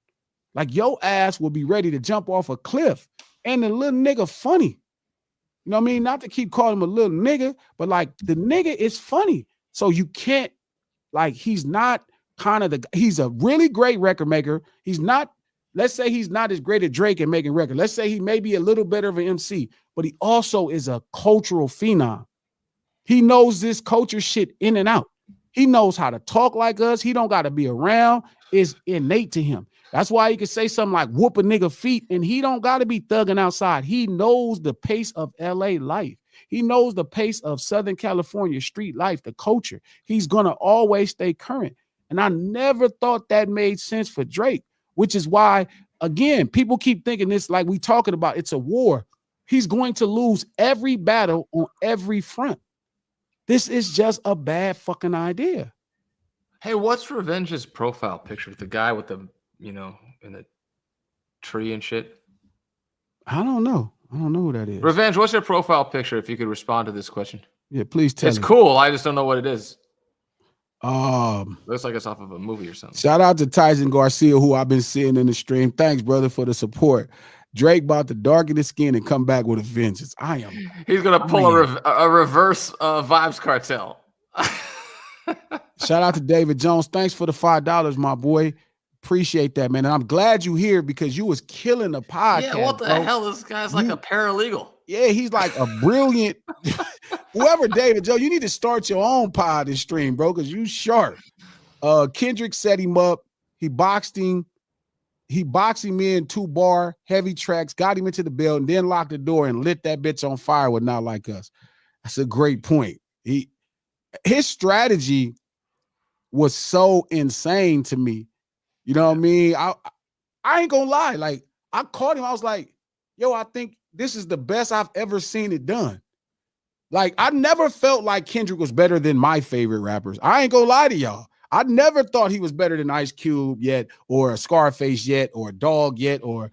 [SPEAKER 1] Like, your ass will be ready to jump off a cliff. And the little nigga funny. You know what I mean? Not to keep calling him a little nigga, but like, the nigga is funny. So you can't, like, he's not he's a really great record maker. He's not, let's say he's not as great as Drake at making records. Let's say he may be a little better of an MC, but he also is a cultural phenom. He knows this culture shit in and out. He knows how to talk like us. He don't got to be around. It's innate to him. That's why he can say something like whoop a nigga feet, and he don't got to be thugging outside. He knows the pace of LA life. He knows the pace of Southern California street life, the culture. He's going to always stay current. And I never thought that made sense for Drake, which is why, again, people keep thinking this, like we talking about, it's a war. He's going to lose every battle on every front. This is just a bad fucking idea.
[SPEAKER 3] Hey, what's Revenge's profile picture? The guy with the, in the tree and shit?
[SPEAKER 1] I don't know. I don't know who that is.
[SPEAKER 3] Revenge, what's your profile picture, if you could respond to this question?
[SPEAKER 1] Yeah, please tell me.
[SPEAKER 3] It's cool. I just don't know what it is.
[SPEAKER 1] Looks
[SPEAKER 3] like it's off of a movie or something.
[SPEAKER 1] Shout out to Tyson Garcia, who I've been seeing in the stream. Thanks, brother, for the support. Drake about to darken his skin and come back with a vengeance.
[SPEAKER 3] He's gonna pull a reverse Vibes Cartel.
[SPEAKER 1] Shout out to David Jones. Thanks for the $5, my boy. Appreciate that, man. And I'm glad you here because you was killing the podcast.
[SPEAKER 3] Yeah, what the hell? This guy's like a paralegal.
[SPEAKER 1] Yeah, he's like a brilliant. Whoever David Joe, you need to start your own pod and stream, bro, because you sharp. Kendrick set him up. He boxed him. He boxed him in 2-bar, heavy tracks, got him into the building, then locked the door and lit that bitch on fire with Not Like Us. That's a great point. His strategy was so insane to me. You know what I mean? I ain't gonna lie. Like, I caught him. I was like, yo, I think this is the best I've ever seen it done. Like, I never felt like Kendrick was better than my favorite rappers. I ain't gonna lie to y'all. I never thought he was better than Ice Cube yet, or Scarface yet, or Dog yet, or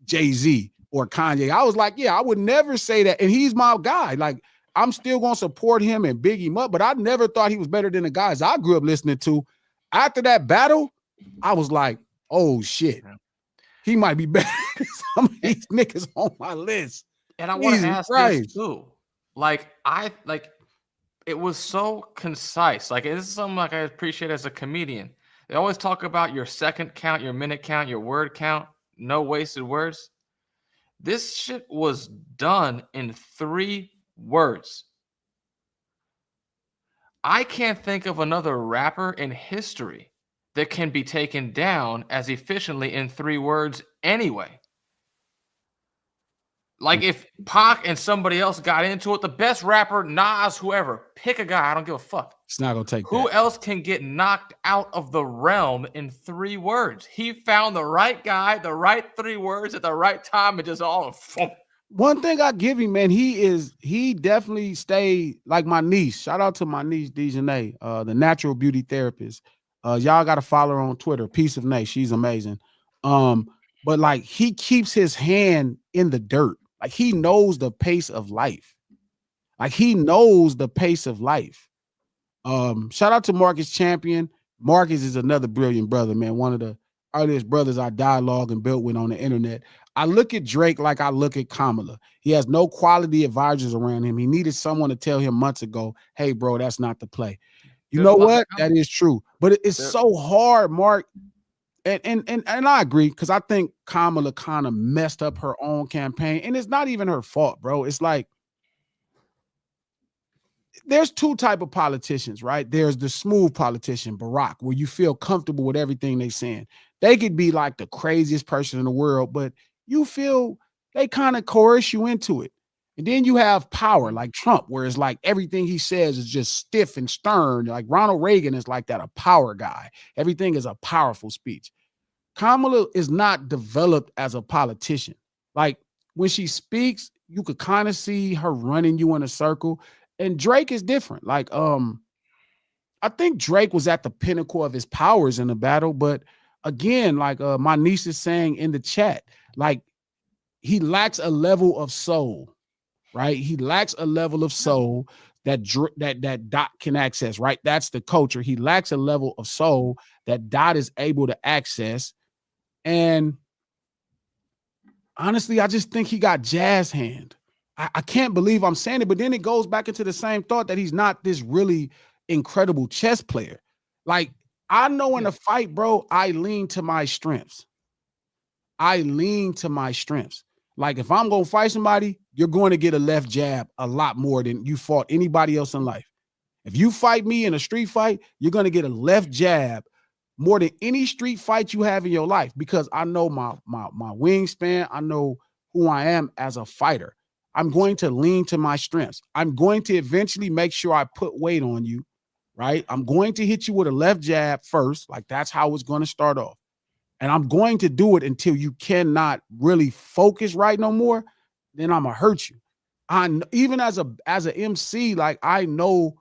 [SPEAKER 1] Jay-Z or Kanye. I was like, yeah, I would never say that. And he's my guy. Like, I'm still gonna support him and big him up, but I never thought he was better than the guys I grew up listening to. After that battle, I was like, oh shit, he might be better than some of these niggas on my list.
[SPEAKER 3] And I want to ask this too. It was so concise. Like, this is something like I appreciate as a comedian. They always talk about your second count, your minute count, your word count, no wasted words. This shit was done in 3 words. I can't think of another rapper in history that can be taken down as efficiently in 3 words anyway. Like, if Pac and somebody else got into it, the best rapper, Nas, whoever, pick a guy. I don't give a fuck.
[SPEAKER 1] It's not going to take
[SPEAKER 3] Who else can get knocked out of the realm in 3 words? He found the right guy, the right 3 words at the right time, and just all.
[SPEAKER 1] One thing I give him, man, he definitely stayed like my niece. Shout out to my niece, Dejanay, the natural beauty therapist. Y'all got to follow her on Twitter, Piece of Nay. She's amazing. But like, he keeps his hand in the dirt. Like, he knows the pace of life. Like, he knows the pace of life. Shout out to Marcus Champion. Marcus is another brilliant brother, man. One of the earliest brothers I dialogue and built with on the internet. I look at Drake like I look at Kamala. He has no quality advisors around him. He needed someone to tell him months ago, hey, bro, that's not the play. You know what? That is true. But it's so hard, Mark. And I agree, because I think Kamala kind of messed up her own campaign. And it's not even her fault, bro. It's like, there's two type of politicians, right? There's the smooth politician, Barack, where you feel comfortable with everything they saying. They could be like the craziest person in the world, but you feel they kind of coerce you into it. And then you have power like Trump, where it's like everything he says is just stiff and stern. Like Ronald Reagan is like that, a power guy. Everything is a powerful speech. Kamala is not developed as a politician. Like when she speaks, you could kind of see her running you in a circle. And Drake is different. Like, I think Drake was at the pinnacle of his powers in the battle, but again, like my niece is saying in the chat, like he lacks a level of soul, right? He lacks a level of soul that Dot can access, right? That's the culture. He lacks a level of soul that Dot is able to access. And honestly, I just think he got jazz hand. I can't believe I'm saying it, but then it goes back into the same thought that he's not this really incredible chess player. Like, I know in a fight, bro, I lean to my strengths. I lean to my strengths. Like, if I'm going to fight somebody, you're going to get a left jab a lot more than you fought anybody else in life. If you fight me in a street fight, you're going to get a left jab more than any street fight you have in your life, because I know my wingspan. I know who I am as a fighter. I'm going to lean to my strengths. I'm going to eventually make sure I put weight on you, right? I'm going to hit you with a left jab first. Like, that's how it's going to start off. And I'm going to do it until you cannot really focus right no more. Then I'm going to hurt you. Even as a MC, like, I know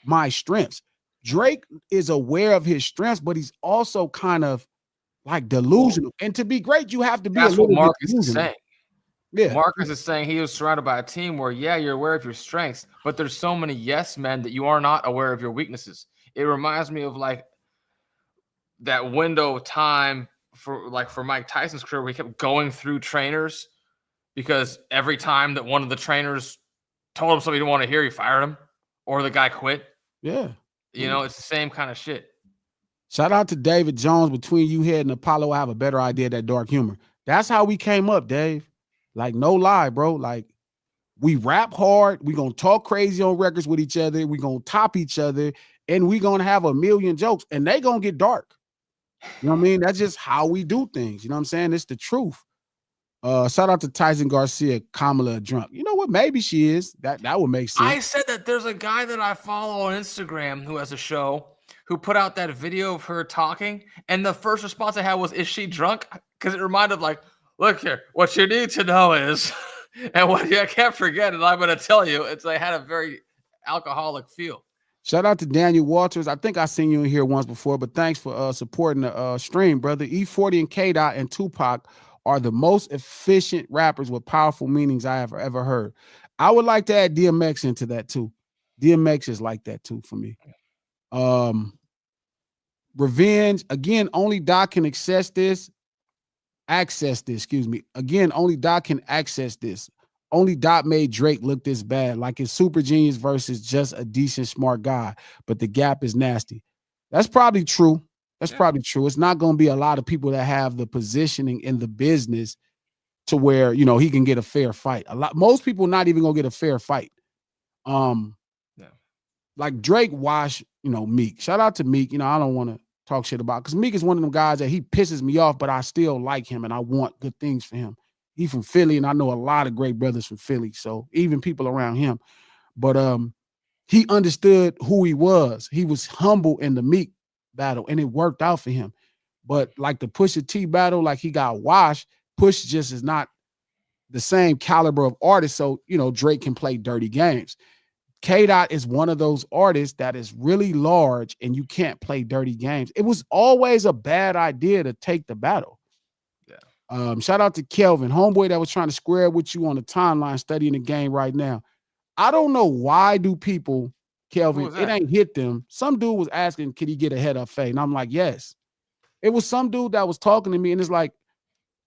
[SPEAKER 1] my strengths. Drake is aware of his strengths, but he's also kind of like delusional. And to be great, you have to be a little bit delusional.
[SPEAKER 3] That's what Marcus is saying. Yeah. Marcus is saying he was surrounded by a team where, yeah, you're aware of your strengths, but there's so many yes men that you are not aware of your weaknesses. It reminds me of like that window of time for Mike Tyson's career, where he kept going through trainers because every time that one of the trainers told him something he didn't want to hear, he fired him or the guy quit.
[SPEAKER 1] Yeah.
[SPEAKER 3] You know, it's the same kind of shit.
[SPEAKER 1] Shout out to David Jones. Between you head and Apollo, I have a better idea of that dark humor. That's how we came up, Dave. Like, no lie, bro. Like, we rap hard. We gonna talk crazy on records with each other. We gonna top each other, and we gonna have a million jokes, and they gonna get dark. You know what I mean? That's just how we do things. You know what I'm saying? It's the truth. Shout out to Tyson Garcia, Kamala drunk. You know what? Maybe she is. That would make sense.
[SPEAKER 3] I said that there's a guy that I follow on Instagram who has a show who put out that video of her talking, and the first response I had was, "Is she drunk?" Because it reminded of like, look here, what you need to know is, and what I can't forget, and I'm going to tell you, they had a very alcoholic feel.
[SPEAKER 1] Shout out to Daniel Walters. I think I seen you in here once before, but thanks for supporting the stream, brother. E40 and K-Dot and Tupac are the most efficient rappers with powerful meanings I have ever heard. I would like to add DMX into that too. DMX is like that too for me. Revenge, again, only Doc can access this. Again, only Doc can access this. Only Doc made Drake look this bad, like it's Super Genius versus just a decent, smart guy, but the gap is nasty. That's probably true. Probably true. It's not going to be a lot of people that have the positioning in the business to where, you know, he can get a fair fight. Most people not even going to get a fair fight. Like Drake washed, you know, Meek. Shout out to Meek. You know, I don't want to talk shit about, because Meek is one of them guys that he pisses me off, but I still like him and I want good things for him. He's from Philly, and I know a lot of great brothers from Philly, so even people around him. But he understood who he was. He was humble in the Meek battle, and it worked out for him. But like the Pusha T battle, like he got washed. Push just is not the same caliber of artist, so, you know, Drake can play dirty games. K-Dot is one of those artists that is really large, and you can't play dirty games. It was always a bad idea to take the battle. Shout out to Kelvin, homeboy that was trying to square with you on the timeline studying the game right now. I don't know why do people, Kelvin, it ain't hit them. Some dude was asking, could he get ahead of Faye? And I'm like, yes. It was some dude that was talking to me, and it's like,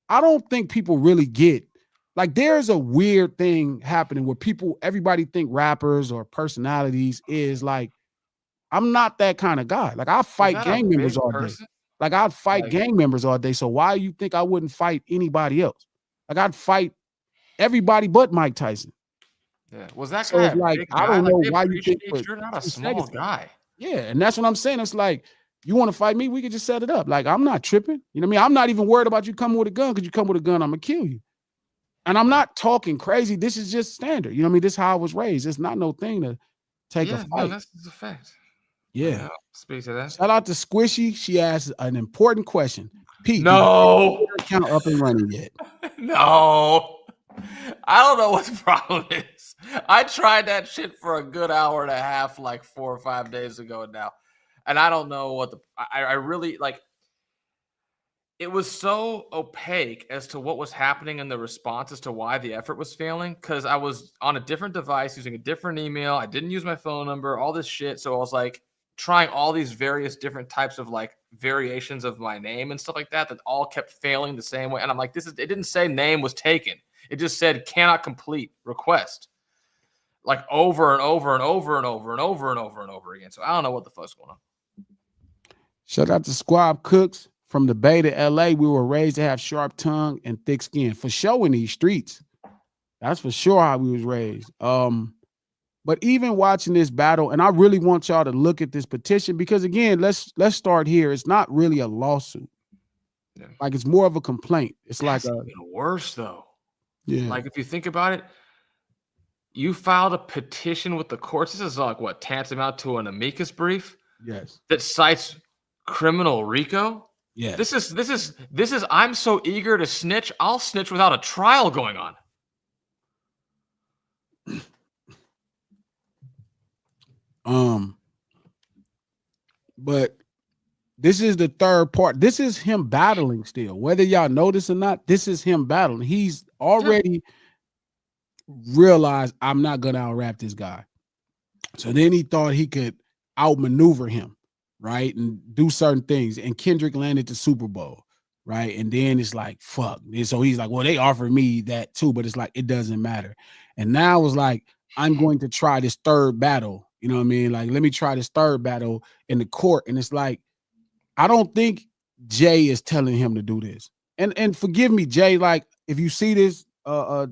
[SPEAKER 1] I don't think people really get, like, there's a weird thing happening where everybody think rappers or personalities is like, I'm not that kind of guy. Like, I fight gang members all day. Like, I'd fight gang members all day. So why you think I wouldn't fight anybody else? Like, I'd fight everybody but Mike Tyson.
[SPEAKER 3] Yeah. Was that
[SPEAKER 1] So
[SPEAKER 3] guy
[SPEAKER 1] it's like, I don't know why you think
[SPEAKER 3] you're not a small guy.
[SPEAKER 1] Yeah, and that's what I'm saying. It's like, you want to fight me? We could just set it up. Like, I'm not tripping. You know what I mean? I'm not even worried about you coming with a gun, because you come with a gun, I'm gonna kill you. And I'm not talking crazy. This is just standard. You know what I mean? This is how I was raised. It's not no thing to take a fight.
[SPEAKER 3] No, that's a fact.
[SPEAKER 1] Yeah.
[SPEAKER 3] Speak to that.
[SPEAKER 1] Shout out to Squishy. She asked an important question. Pete,
[SPEAKER 3] no,
[SPEAKER 1] did your account up and running yet?
[SPEAKER 3] No. I don't know what the problem is. I tried that shit for a good hour and a half, like 4 or 5 days ago now. And I don't know what I really, like, it was so opaque as to what was happening in the response as to why the effort was failing, because I was on a different device using a different email. I didn't use my phone number, all this shit. So I was like trying all these various different types of like variations of my name and stuff like that all kept failing the same way. And I'm like, it didn't say name was taken. It just said cannot complete request, like over and over and over and over and over and over and over again. So I don't know what the fuck's going on.
[SPEAKER 1] Shout out to Squab Cooks from the Bay to LA. We were raised to have sharp tongue and thick skin, for sure, in these streets. That's for sure how we was raised. But even watching this battle, and I really want y'all to look at this petition, because again, let's start here. It's not really a lawsuit. Yeah. Like, it's more of a complaint. It's
[SPEAKER 3] That's
[SPEAKER 1] like
[SPEAKER 3] even worse though.
[SPEAKER 1] Yeah.
[SPEAKER 3] Like, if you think about it, you filed a petition with the courts. This is like what tantamount to an amicus brief.
[SPEAKER 1] Yes.
[SPEAKER 3] That cites criminal Rico.
[SPEAKER 1] Yeah.
[SPEAKER 3] This is I'm so eager to snitch, I'll snitch without a trial going on.
[SPEAKER 1] But this is the third part. This is him battling still. Whether y'all notice or not, this is him battling. He's already realized, I'm not gonna out-rap this guy. So then he thought he could outmaneuver him, right? And do certain things. And Kendrick landed the Super Bowl, right? And then it's like, fuck. And so he's like, well, they offered me that too, but it's like, it doesn't matter. And now it's like, I'm going to try this third battle. You know what I mean? Like, let me try this third battle in the court. And it's like, I don't think Jay is telling him to do this. And forgive me, Jay, like, if you see this,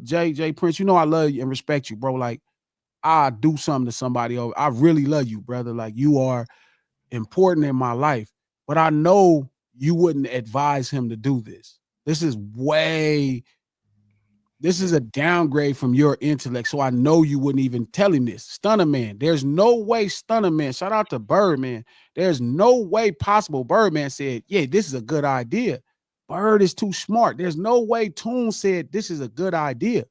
[SPEAKER 1] Jay Prince, you know I love you and respect you, bro. Like, I do something to somebody over. I really love you, brother. Like, you are important in my life. But I know you wouldn't advise him to do this. This is a downgrade from your intellect. So I know you wouldn't even tell him this. Stunner Man. There's no way Stunner Man. Shout out to Birdman. There's no way possible Birdman said, yeah, this is a good idea. Bird is too smart. There's no way Toon said this is a good idea.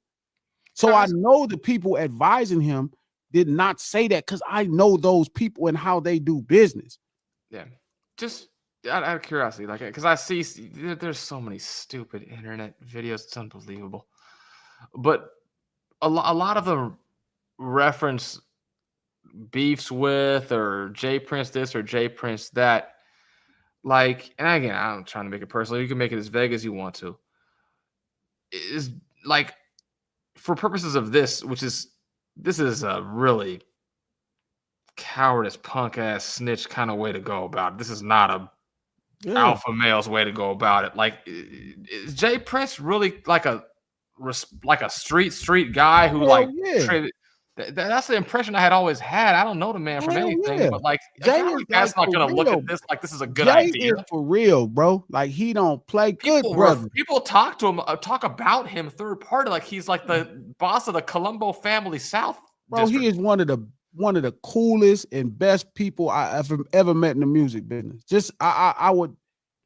[SPEAKER 1] So I know the people advising him did not say that, because I know those people and how they do business.
[SPEAKER 3] Yeah. Just out of curiosity, like, because I see there's so many stupid internet videos. It's unbelievable. But a lot of them reference beefs with, or Jay Prince this or Jay Prince that. Like, and again, I'm trying to make it personal. You can make it as vague as you want to. Is like, for purposes of this is a really cowardice, punk ass snitch kind of way to go about it. This is not a alpha male's way to go about it. Like, is Jay Prince really like a street guy who that's the impression I had always had. I don't know the man from anything, but like, Jay is not gonna look at this like this is a good idea.
[SPEAKER 1] Is for real, bro. Like, he don't play good, brother.
[SPEAKER 3] People talk to him, talk about him third party, like he's like the boss of the Colombo family South.
[SPEAKER 1] Bro, district. He is one of the coolest and best people I ever met in the music business. Just I would.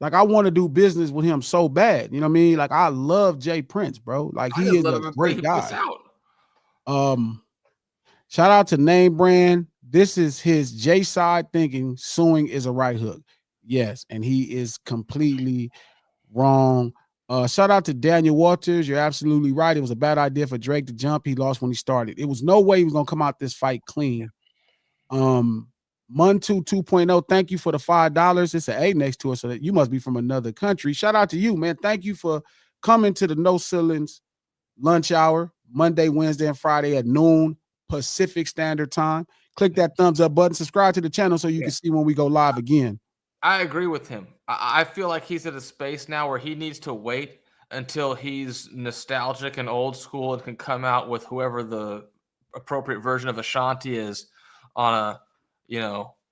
[SPEAKER 1] Like, I want to do business with him so bad. You know what I mean? Like, I love Jay Prince, bro. Like, he is a great guy. Shout out to Name Brand. This is his J side thinking suing is a right hook. Yes, and he is completely wrong. Shout out to Daniel Walters. You're absolutely right. It was a bad idea for Drake to jump. He lost when he started. It was no way he was gonna come out this fight clean. Muntu 2.0, thank you for the $5. It's an A next to it, so that you must be from another country. Shout out to you, man. Thank you for coming to the No Ceilings lunch hour, Monday, Wednesday, and Friday at noon Pacific Standard Time. Click that thumbs up button. Subscribe to the channel so you can see when we go live again.
[SPEAKER 3] I agree with him. I feel like he's at a space now where he needs to wait until he's nostalgic and old school and can come out with whoever the appropriate version of Ashanti is on a,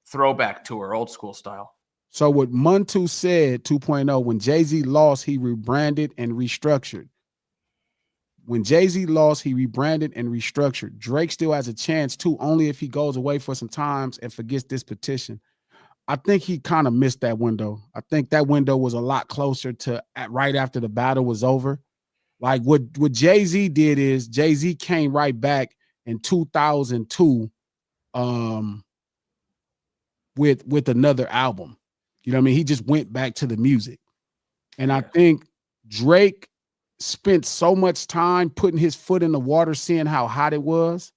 [SPEAKER 3] throwback tour, old school style.
[SPEAKER 1] So what Muntu said 2.0, when Jay-Z lost, he rebranded and restructured. When Jay-Z lost, he rebranded and restructured. Drake still has a chance too, only if he goes away for some times and forgets this petition. I think he kind of missed that window. I think that window was a lot closer to right after the battle was over. Like what Jay-Z did is Jay-Z came right back in 2002 with another album. You know what I mean? He just went back to the music. And I think Drake spent so much time putting his foot in the water, seeing how hot it was.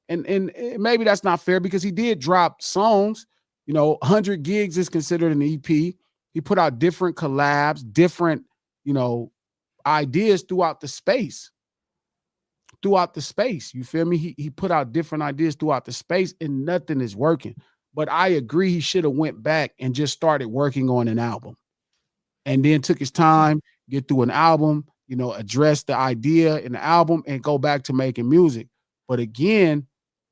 [SPEAKER 1] And maybe that's not fair because he did drop songs. 100 gigs is considered an EP. He put out different collabs, different, ideas throughout the space. You feel me? He put out different ideas throughout the space and nothing is working. But I agree he should have went back and just started working on an album and then took his time, get through an album, address the idea in the album and go back to making music. But again,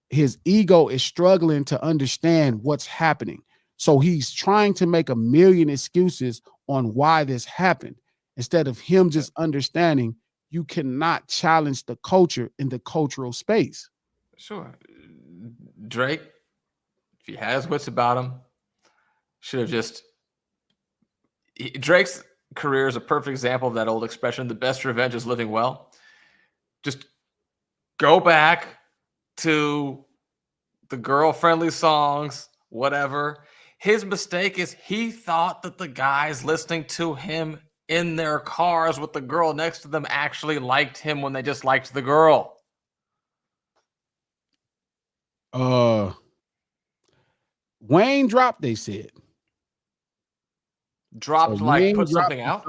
[SPEAKER 1] his ego is struggling to understand what's happening. So he's trying to make a million excuses on why this happened instead of him just understanding you cannot challenge the culture in the cultural space.
[SPEAKER 3] Sure. Drake, if he has wits about him, should have just... Drake's career is a perfect example of that old expression, the best revenge is living well. Just go back to the girl-friendly songs, whatever. His mistake is he thought that the guys listening to him in their cars with the girl next to them actually liked him when they just liked the girl.
[SPEAKER 1] Wayne dropped, they said.
[SPEAKER 3] Dropped, so like put something out?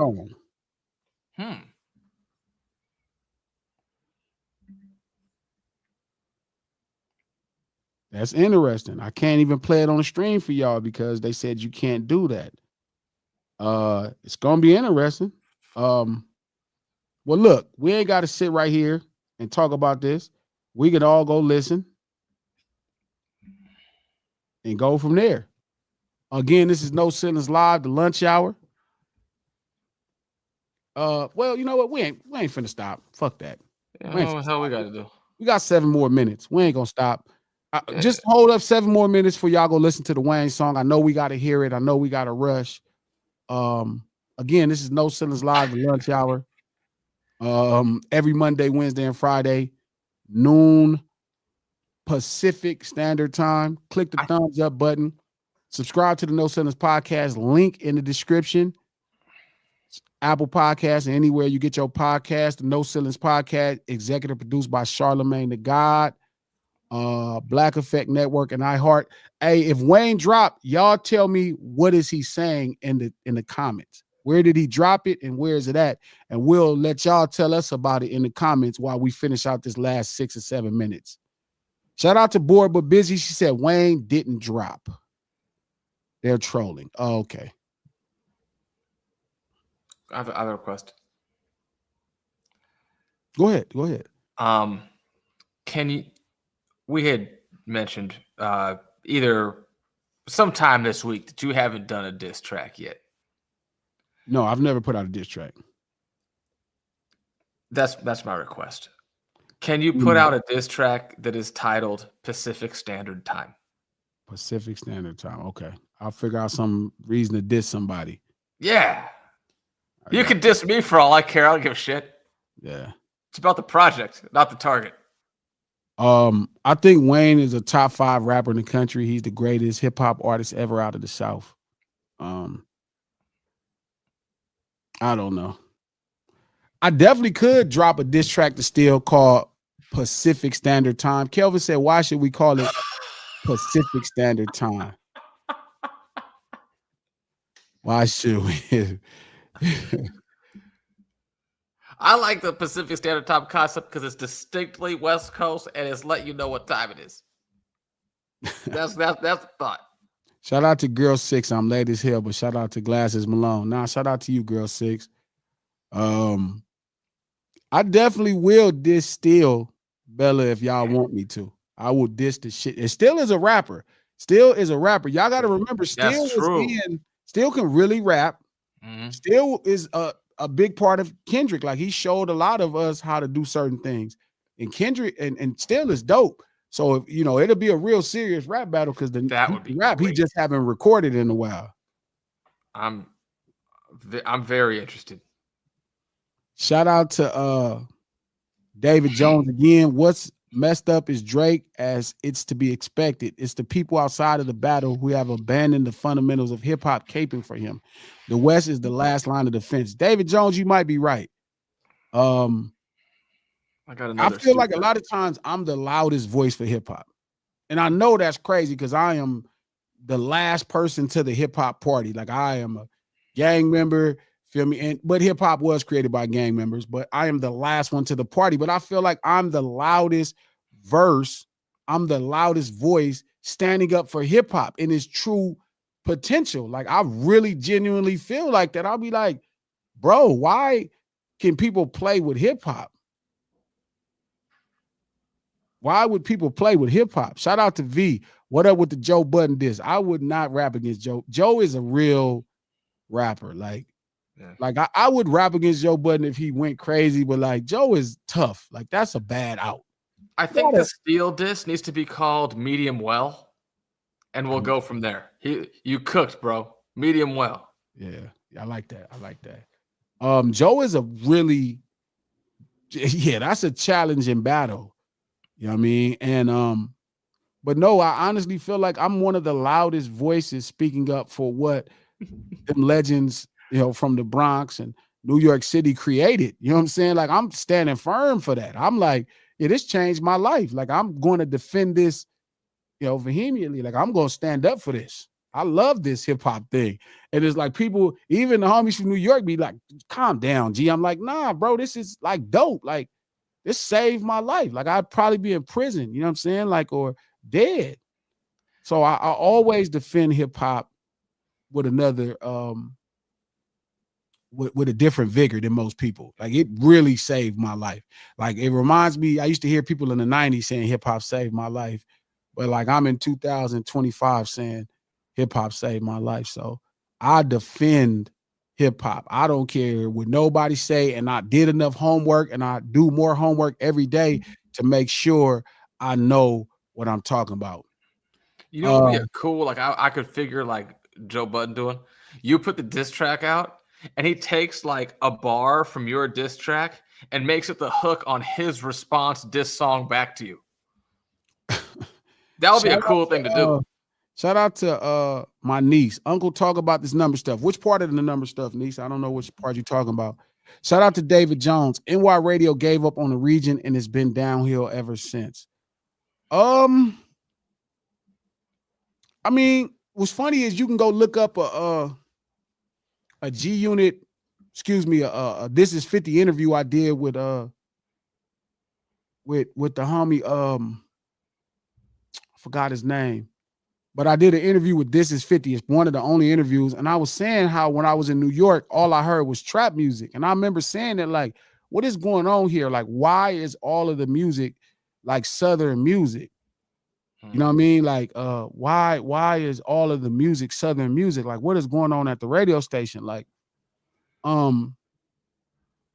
[SPEAKER 1] That's interesting. I can't even play it on the stream for y'all because they said you can't do that. It's gonna be interesting. Well, look, we ain't got to sit right here and talk about this. We can all go listen and go from there. Again, this is No Ceilings Live, the lunch hour. Well, you know what? We ain't finna stop. Fuck that.
[SPEAKER 3] Yeah, what the hell we got to do?
[SPEAKER 1] We got 7 more minutes. We ain't gonna stop. Just hold up 7 more minutes for y'all go listen to the Wayne song. I know we got to hear it. I know we got to rush. Again, this is No Ceilings Live, the lunch hour. Every Monday, Wednesday, and Friday, noon Pacific Standard Time. Click the thumbs up button. Subscribe to the No Ceilings podcast. Link in the description. Apple Podcasts and anywhere you get your podcast. The No Ceilings podcast, executive produced by Charlemagne the God, Black Effect Network, and iHeart. Hey, if Wayne dropped, y'all tell me what is he saying in the comments. Where did he drop it and where is it at? And we'll let y'all tell us about it in the comments while we finish out this last 6 or 7 minutes. Shout out to Bored But Busy. She said Wayne didn't drop. They're trolling. Oh, okay.
[SPEAKER 3] I have a request.
[SPEAKER 1] Go ahead.
[SPEAKER 3] Can you? We had mentioned either sometime this week that you haven't done a diss track yet.
[SPEAKER 1] No, I've never put out a diss track.
[SPEAKER 3] That's my request. Can you put out a diss track that is titled Pacific Standard Time?
[SPEAKER 1] Pacific Standard Time. Okay. I'll figure out some reason to diss somebody.
[SPEAKER 3] Yeah. You can diss me for all I care. I don't give a shit.
[SPEAKER 1] Yeah.
[SPEAKER 3] It's about the project, not the target.
[SPEAKER 1] I think Wayne is a top 5 rapper in the country. He's the greatest hip hop artist ever out of the South. I don't know. I definitely could drop a diss track to Steel called Pacific Standard Time. Kelvin said, why should we call it Pacific Standard Time. Why should we?
[SPEAKER 3] I like the Pacific Standard Time concept because it's distinctly West Coast and it's letting you know what time it is. That's the thought.
[SPEAKER 1] Shout out to Girl 6. I'm late as hell, but shout out to Glasses Malone. Nah, shout out to you, Girl 6. I definitely will diss Still Bella if y'all want me to. I will diss the shit. It still is a rapper. Still is a rapper. Y'all got to remember, Still can really rap.
[SPEAKER 3] Mm-hmm.
[SPEAKER 1] Still is a big part of Kendrick. Like he showed a lot of us how to do certain things. And Kendrick and Still is dope. So if you know, it'll be a real serious rap battle because
[SPEAKER 3] that would be
[SPEAKER 1] rap
[SPEAKER 3] great.
[SPEAKER 1] he just haven't recorded in a while.
[SPEAKER 3] I'm very interested.
[SPEAKER 1] Shout out to David Jones again. What's messed up is Drake, as it's to be expected. It's the people outside of the battle who have abandoned the fundamentals of hip hop caping for him. The West is the last line of defense. David Jones, you might be right. I feel like a lot of times I'm the loudest voice for hip hop. And I know that's crazy because I am the last person to the hip hop party. Like I am a gang member, feel me? But hip hop was created by gang members, but I am the last one to the party. But I feel like I'm the loudest verse. I'm the loudest voice standing up for hip hop in its true potential. Like I really genuinely feel like that. I'll be like, bro, why can people play with hip hop? Why would people play with hip hop? Shout out to V. What up with the Joe Budden diss? I would not rap against Joe. Joe is a real rapper. Like I would rap against Joe Budden if he went crazy, but like Joe is tough. Like that's a bad out.
[SPEAKER 3] I think the Steel diss needs to be called Medium Well, and we'll go from there. You cooked, bro. Medium well.
[SPEAKER 1] Yeah, I like that. I like that. Joe is a really, that's a challenging battle. You know what I mean? And but no, I honestly feel like I'm one of the loudest voices speaking up for what them legends, you know, from the Bronx and New York City created. You know what I'm saying? Like I'm standing firm for that. I'm like, yeah, this changed my life. Like I'm going to defend this, you know, vehemently. Like I'm going to stand up for this. I love this hip hop thing. And it's like people, even the homies from New York be like, calm down, G. I'm like, nah, bro, this is like dope. Like this saved my life. Like I'd probably be in prison, you know what I'm saying? Like, or dead. So I always defend hip hop with another, with a different vigor than most people. Like it really saved my life. Like it reminds me, I used to hear people in the 90s saying hip hop saved my life, but like I'm in 2025 saying hip hop saved my life. So I defend hip hop. I don't care what nobody say, and I did enough homework, and I do more homework every day to make sure I know what I'm talking about.
[SPEAKER 3] You know what would be a cool, like I could figure like Joe Budden doing? You put the diss track out, and he takes like a bar from your diss track and makes it the hook on his response diss song back to you. That would be a cool thing to do.
[SPEAKER 1] Shout out to my niece. Uncle, talk about this number stuff. Which part of the number stuff, niece? I don't know which part you're talking about. Shout out to David Jones. NY Radio gave up on the region and it's been downhill ever since. I mean, what's funny is you can go look up a G Unit, excuse me, This Is 50 interview I did with the homie, I forgot his name. But I did an interview with This Is 50. It's one of the only interviews. And I was saying how when I was in New York, all I heard was trap music. And I remember saying that, like, what is going on here? Like, why is all of the music like Southern music? You know what I mean? Like, why is all of the music Southern music? Like, what is going on at the radio station? Like,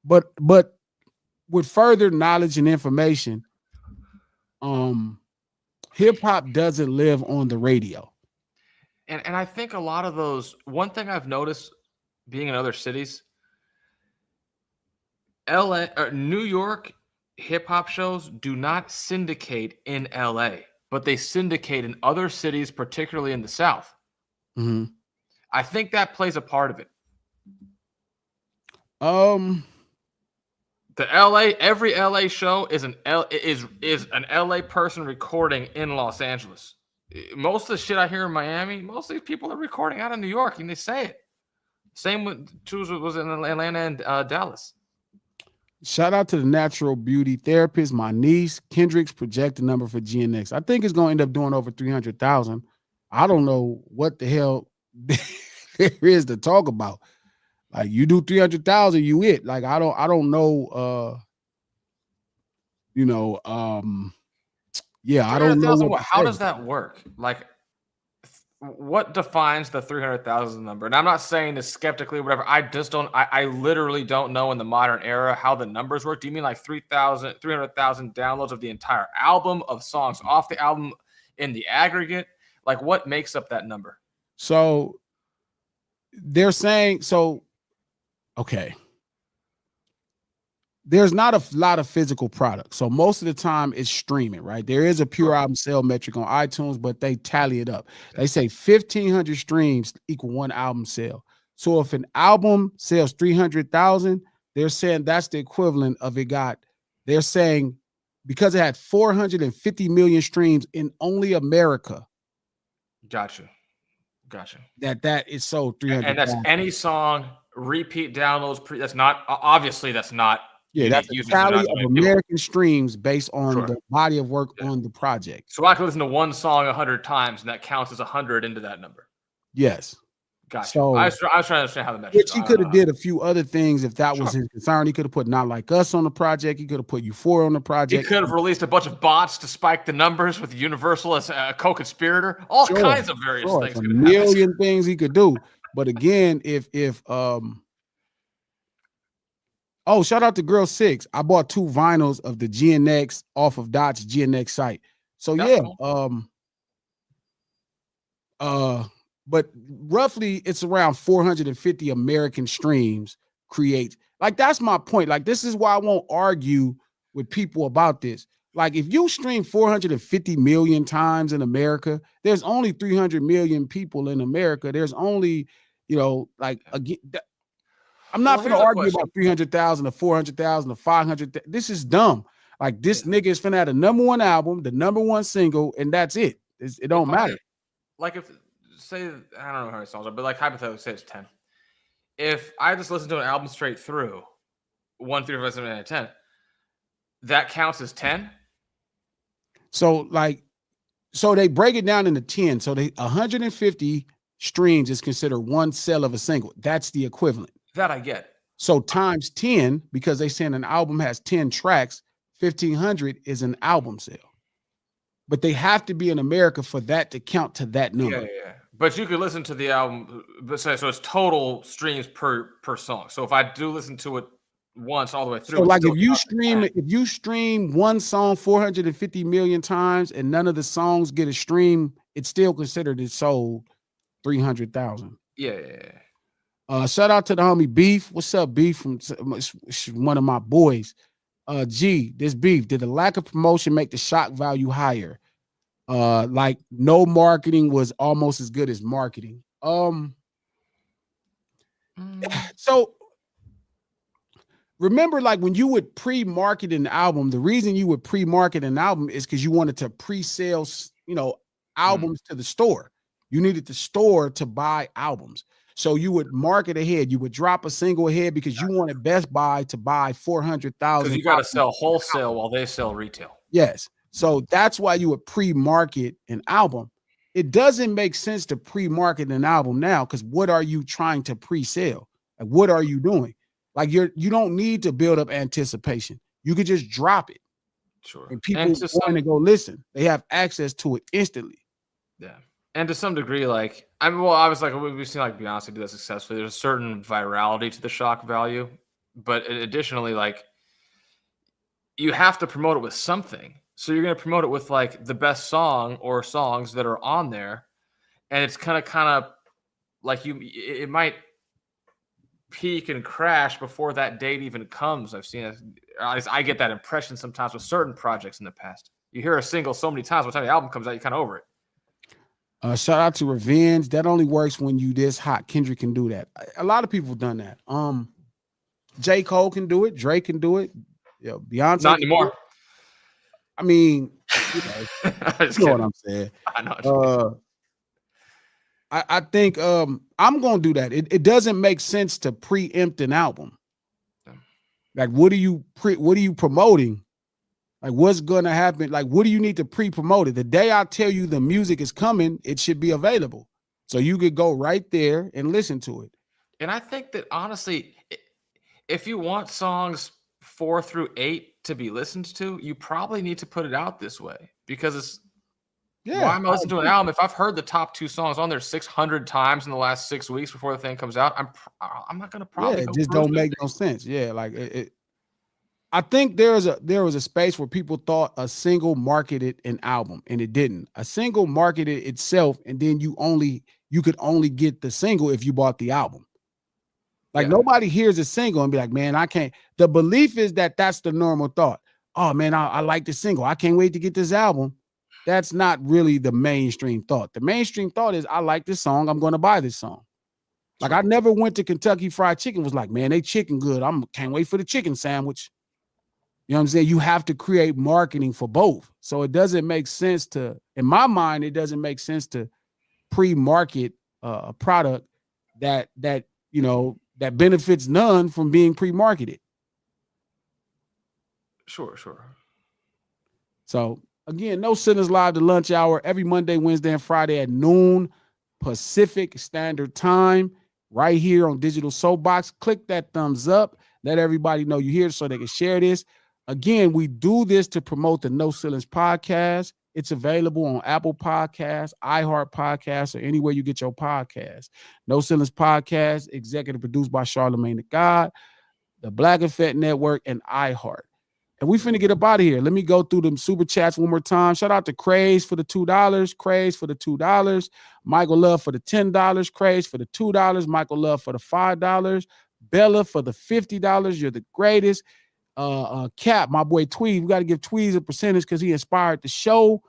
[SPEAKER 1] but with further knowledge and information, hip hop doesn't live on the radio.
[SPEAKER 3] And I think a lot of those, one thing I've noticed being in other cities, LA or New York hip hop shows do not syndicate in LA, but they syndicate in other cities, particularly in the South.
[SPEAKER 1] Mm-hmm.
[SPEAKER 3] I think that plays a part of it. The every LA show is an LA person recording in Los Angeles. most of the shit I hear in Miami, most of these people are recording out of New York, and they say it. Same with was in Atlanta and Dallas.
[SPEAKER 1] Shout out to the natural beauty therapist, my niece. Kendrick's projected number for GNX. I think it's going to end up doing over 300,000. I don't know what the hell there is to talk about. Like, you do 300,000, you it. Like, I don't know. Yeah, I don't know.
[SPEAKER 3] How does that work? Like, what defines the 300,000 number? And I'm not saying this skeptically or whatever. I just don't. I literally don't know in the modern era how the numbers work. Do you mean like 300,000 downloads of the entire album, of songs off the album in the aggregate? Like, what makes up that number?
[SPEAKER 1] So they're saying, okay. There's not a lot of physical product. So most of the time it's streaming, right? There is a pure album sale metric on iTunes, but they tally it up. They say 1,500 streams equal one album sale. So if an album sells 300,000, they're saying that's the equivalent of they're saying because it had 450 million streams in only America.
[SPEAKER 3] Gotcha.
[SPEAKER 1] That is sold 300,000.
[SPEAKER 3] And that's any song, repeat downloads. That's not.
[SPEAKER 1] Yeah, that's a tally of American streams based on the body of work on the project.
[SPEAKER 3] So I can listen to one song 100 times, and that counts as 100 into that number.
[SPEAKER 1] Yes.
[SPEAKER 3] Gotcha.
[SPEAKER 1] So,
[SPEAKER 3] I was trying to understand how the metric.
[SPEAKER 1] Which he could have did a few other things if that was his concern. He could have put Not Like Us on the project. He could have put Euphoria on the project.
[SPEAKER 3] He could have released a bunch of bots to spike the numbers with Universal as a co-conspirator. All kinds of various things.
[SPEAKER 1] A million things he could do. But again, oh, shout out to Girl 6. I bought 2 vinyls of the GNX off of Dot's GNX site. So that's cool. But roughly it's around 450 American streams create. Like, that's my point. Like, this is why I won't argue with people about this. Like, if you stream 450 million times in America, there's only 300 million people in America. There's only, again, I'm not going to argue about 300,000 or 400,000 or 500. This is dumb. Like, this nigga is finna have the #1 album, the #1 single, and that's it. It don't matter.
[SPEAKER 3] Like, if say, I don't know how many songs are, but like hypothetically say it's 10. If I just listen to an album straight through, 1 3 4 5 7 8 9 10, that counts as 10.
[SPEAKER 1] So they break it down into 10. So 150 streams is considered one sale of a single. That's the equivalent.
[SPEAKER 3] That I get.
[SPEAKER 1] So times 10, because they saying an album has 10 tracks, 1,500 is an album sale. But they have to be in America for that to count to that number.
[SPEAKER 3] Yeah. But you could listen to the album, so it's total streams per song. So if I do listen to it once all the way through,
[SPEAKER 1] so like if you stream one song 450 million times and none of the songs get a stream, it's still considered it sold 300,000.
[SPEAKER 3] Yeah.
[SPEAKER 1] Shout out to the homie Beef. What's up, Beef? From one of my boys. This Beef, did the lack of promotion make the shock value higher? Like, no marketing was almost as good as marketing. So remember, like, when you would pre-market an album, the reason you would pre-market an album is because you wanted to pre-sale, albums to the store. You needed the store to buy albums. So you would market ahead. You would drop a single ahead because you wanted Best Buy to buy 400,000.
[SPEAKER 3] Because you got to sell wholesale while they sell retail.
[SPEAKER 1] Yes. So that's why you would pre-market an album. It doesn't make sense to pre-market an album now, because what are you trying to pre-sell? Like, what are you doing? Like, you don't need to build up anticipation. You could just drop it.
[SPEAKER 3] Sure.
[SPEAKER 1] And people want to go listen. They have access to it instantly.
[SPEAKER 3] Yeah. And to some degree, like, obviously, like, we've seen like Beyonce do that successfully. There's a certain virality to the shock value, but additionally, like, you have to promote it with something. So you're going to promote it with like the best song or songs that are on there, and it's kind of like it might peak and crash before that date even comes. I've seen it. I get that impression sometimes with certain projects in the past. You hear a single so many times, by the time the album comes out, you're kind of over it.
[SPEAKER 1] Shout out to Revenge. That only works when you this hot. Kendrick can do that. A lot of people have done that. J. Cole can do it. Drake can do it. Beyonce.
[SPEAKER 3] Not anymore.
[SPEAKER 1] I mean, you know what I'm saying.
[SPEAKER 3] I know.
[SPEAKER 1] I think I'm gonna do that. It doesn't make sense to preempt an album. Like, what are you promoting? Like, what's gonna happen? Like, what do you need to pre-promote it? The day I tell you the music is coming, it should be available. So you could go right there and listen to it.
[SPEAKER 3] And I think that honestly, if you want songs 4 through 8 to be listened to, you probably need to put it out this way, because it's why am I listening to an album if I've heard the top 2 songs on there 600 times in the last 6 weeks before the thing comes out? I'm not gonna probably.
[SPEAKER 1] Yeah, it just don't make no sense. Yeah, like it. I think there was a space where people thought a single marketed an album, and it didn't. A single marketed itself, and then you could only get the single if you bought the album. Like, nobody hears a single and be like, man, I can't. The belief is that that's the normal thought. Oh man, I like the single. I can't wait to get this album. That's not really the mainstream thought. The mainstream thought is, I like this song. I'm going to buy this song. Like, I never went to Kentucky Fried Chicken, was like, man, they chicken good. Can't wait for the chicken sandwich. You know what I'm saying? You have to create marketing for both. So it doesn't make sense to, in my mind, it doesn't make sense to pre-market a product that benefits none from being pre-marketed.
[SPEAKER 3] Sure.
[SPEAKER 1] So again, No Ceilings Live, the lunch hour, every Monday, Wednesday, and Friday at noon Pacific Standard Time, right here on Digital Soapbox. Click that thumbs up. Let everybody know you're here so they can share this. Again, we do this to promote the No Ceilings podcast. It's available on Apple Podcasts, iHeart Podcasts, or anywhere you get your podcasts. No Ceilings Podcast, executive produced by Charlamagne the God, the Black Effect Network, and iHeart. And we finna get up out of here. Let me go through them super chats one more time. Shout out to Craze for the $2. Craze for the $2. Michael Love for the $10. Craze for the $2. Michael Love for the $5. Bella for the $50. You're the greatest. Cap, my boy Tweed. We got to give Tweed a percentage because he inspired the show.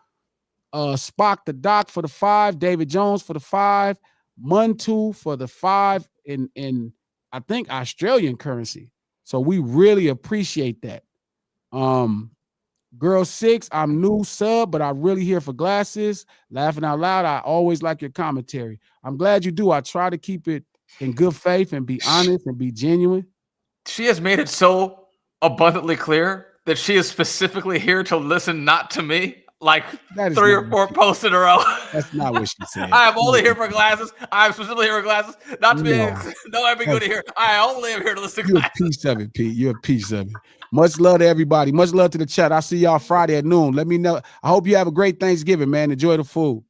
[SPEAKER 1] Spock the Doc for the $5. David Jones for the $5. Muntu for the $5 in I think Australian currency. So we really appreciate that. Girl 6, I'm new sub, but I'm really here for glasses. Laughing out loud. I always like your commentary. I'm glad you do. I try to keep it in good faith and be honest and be genuine.
[SPEAKER 3] She has made it so abundantly clear that she is specifically here to listen, not to me. Like 3 or 4 posts in a row.
[SPEAKER 1] That's not what she said.
[SPEAKER 3] I am only here for glasses. I am specifically here for glasses. Not to be I've been good to hear. I only am here to listen to
[SPEAKER 1] glasses. You're a piece of it, Pete. You're a piece of it. Much love to everybody. Much love to the chat. I'll see y'all Friday at noon. Let me know. I hope you have a great Thanksgiving, man. Enjoy the food.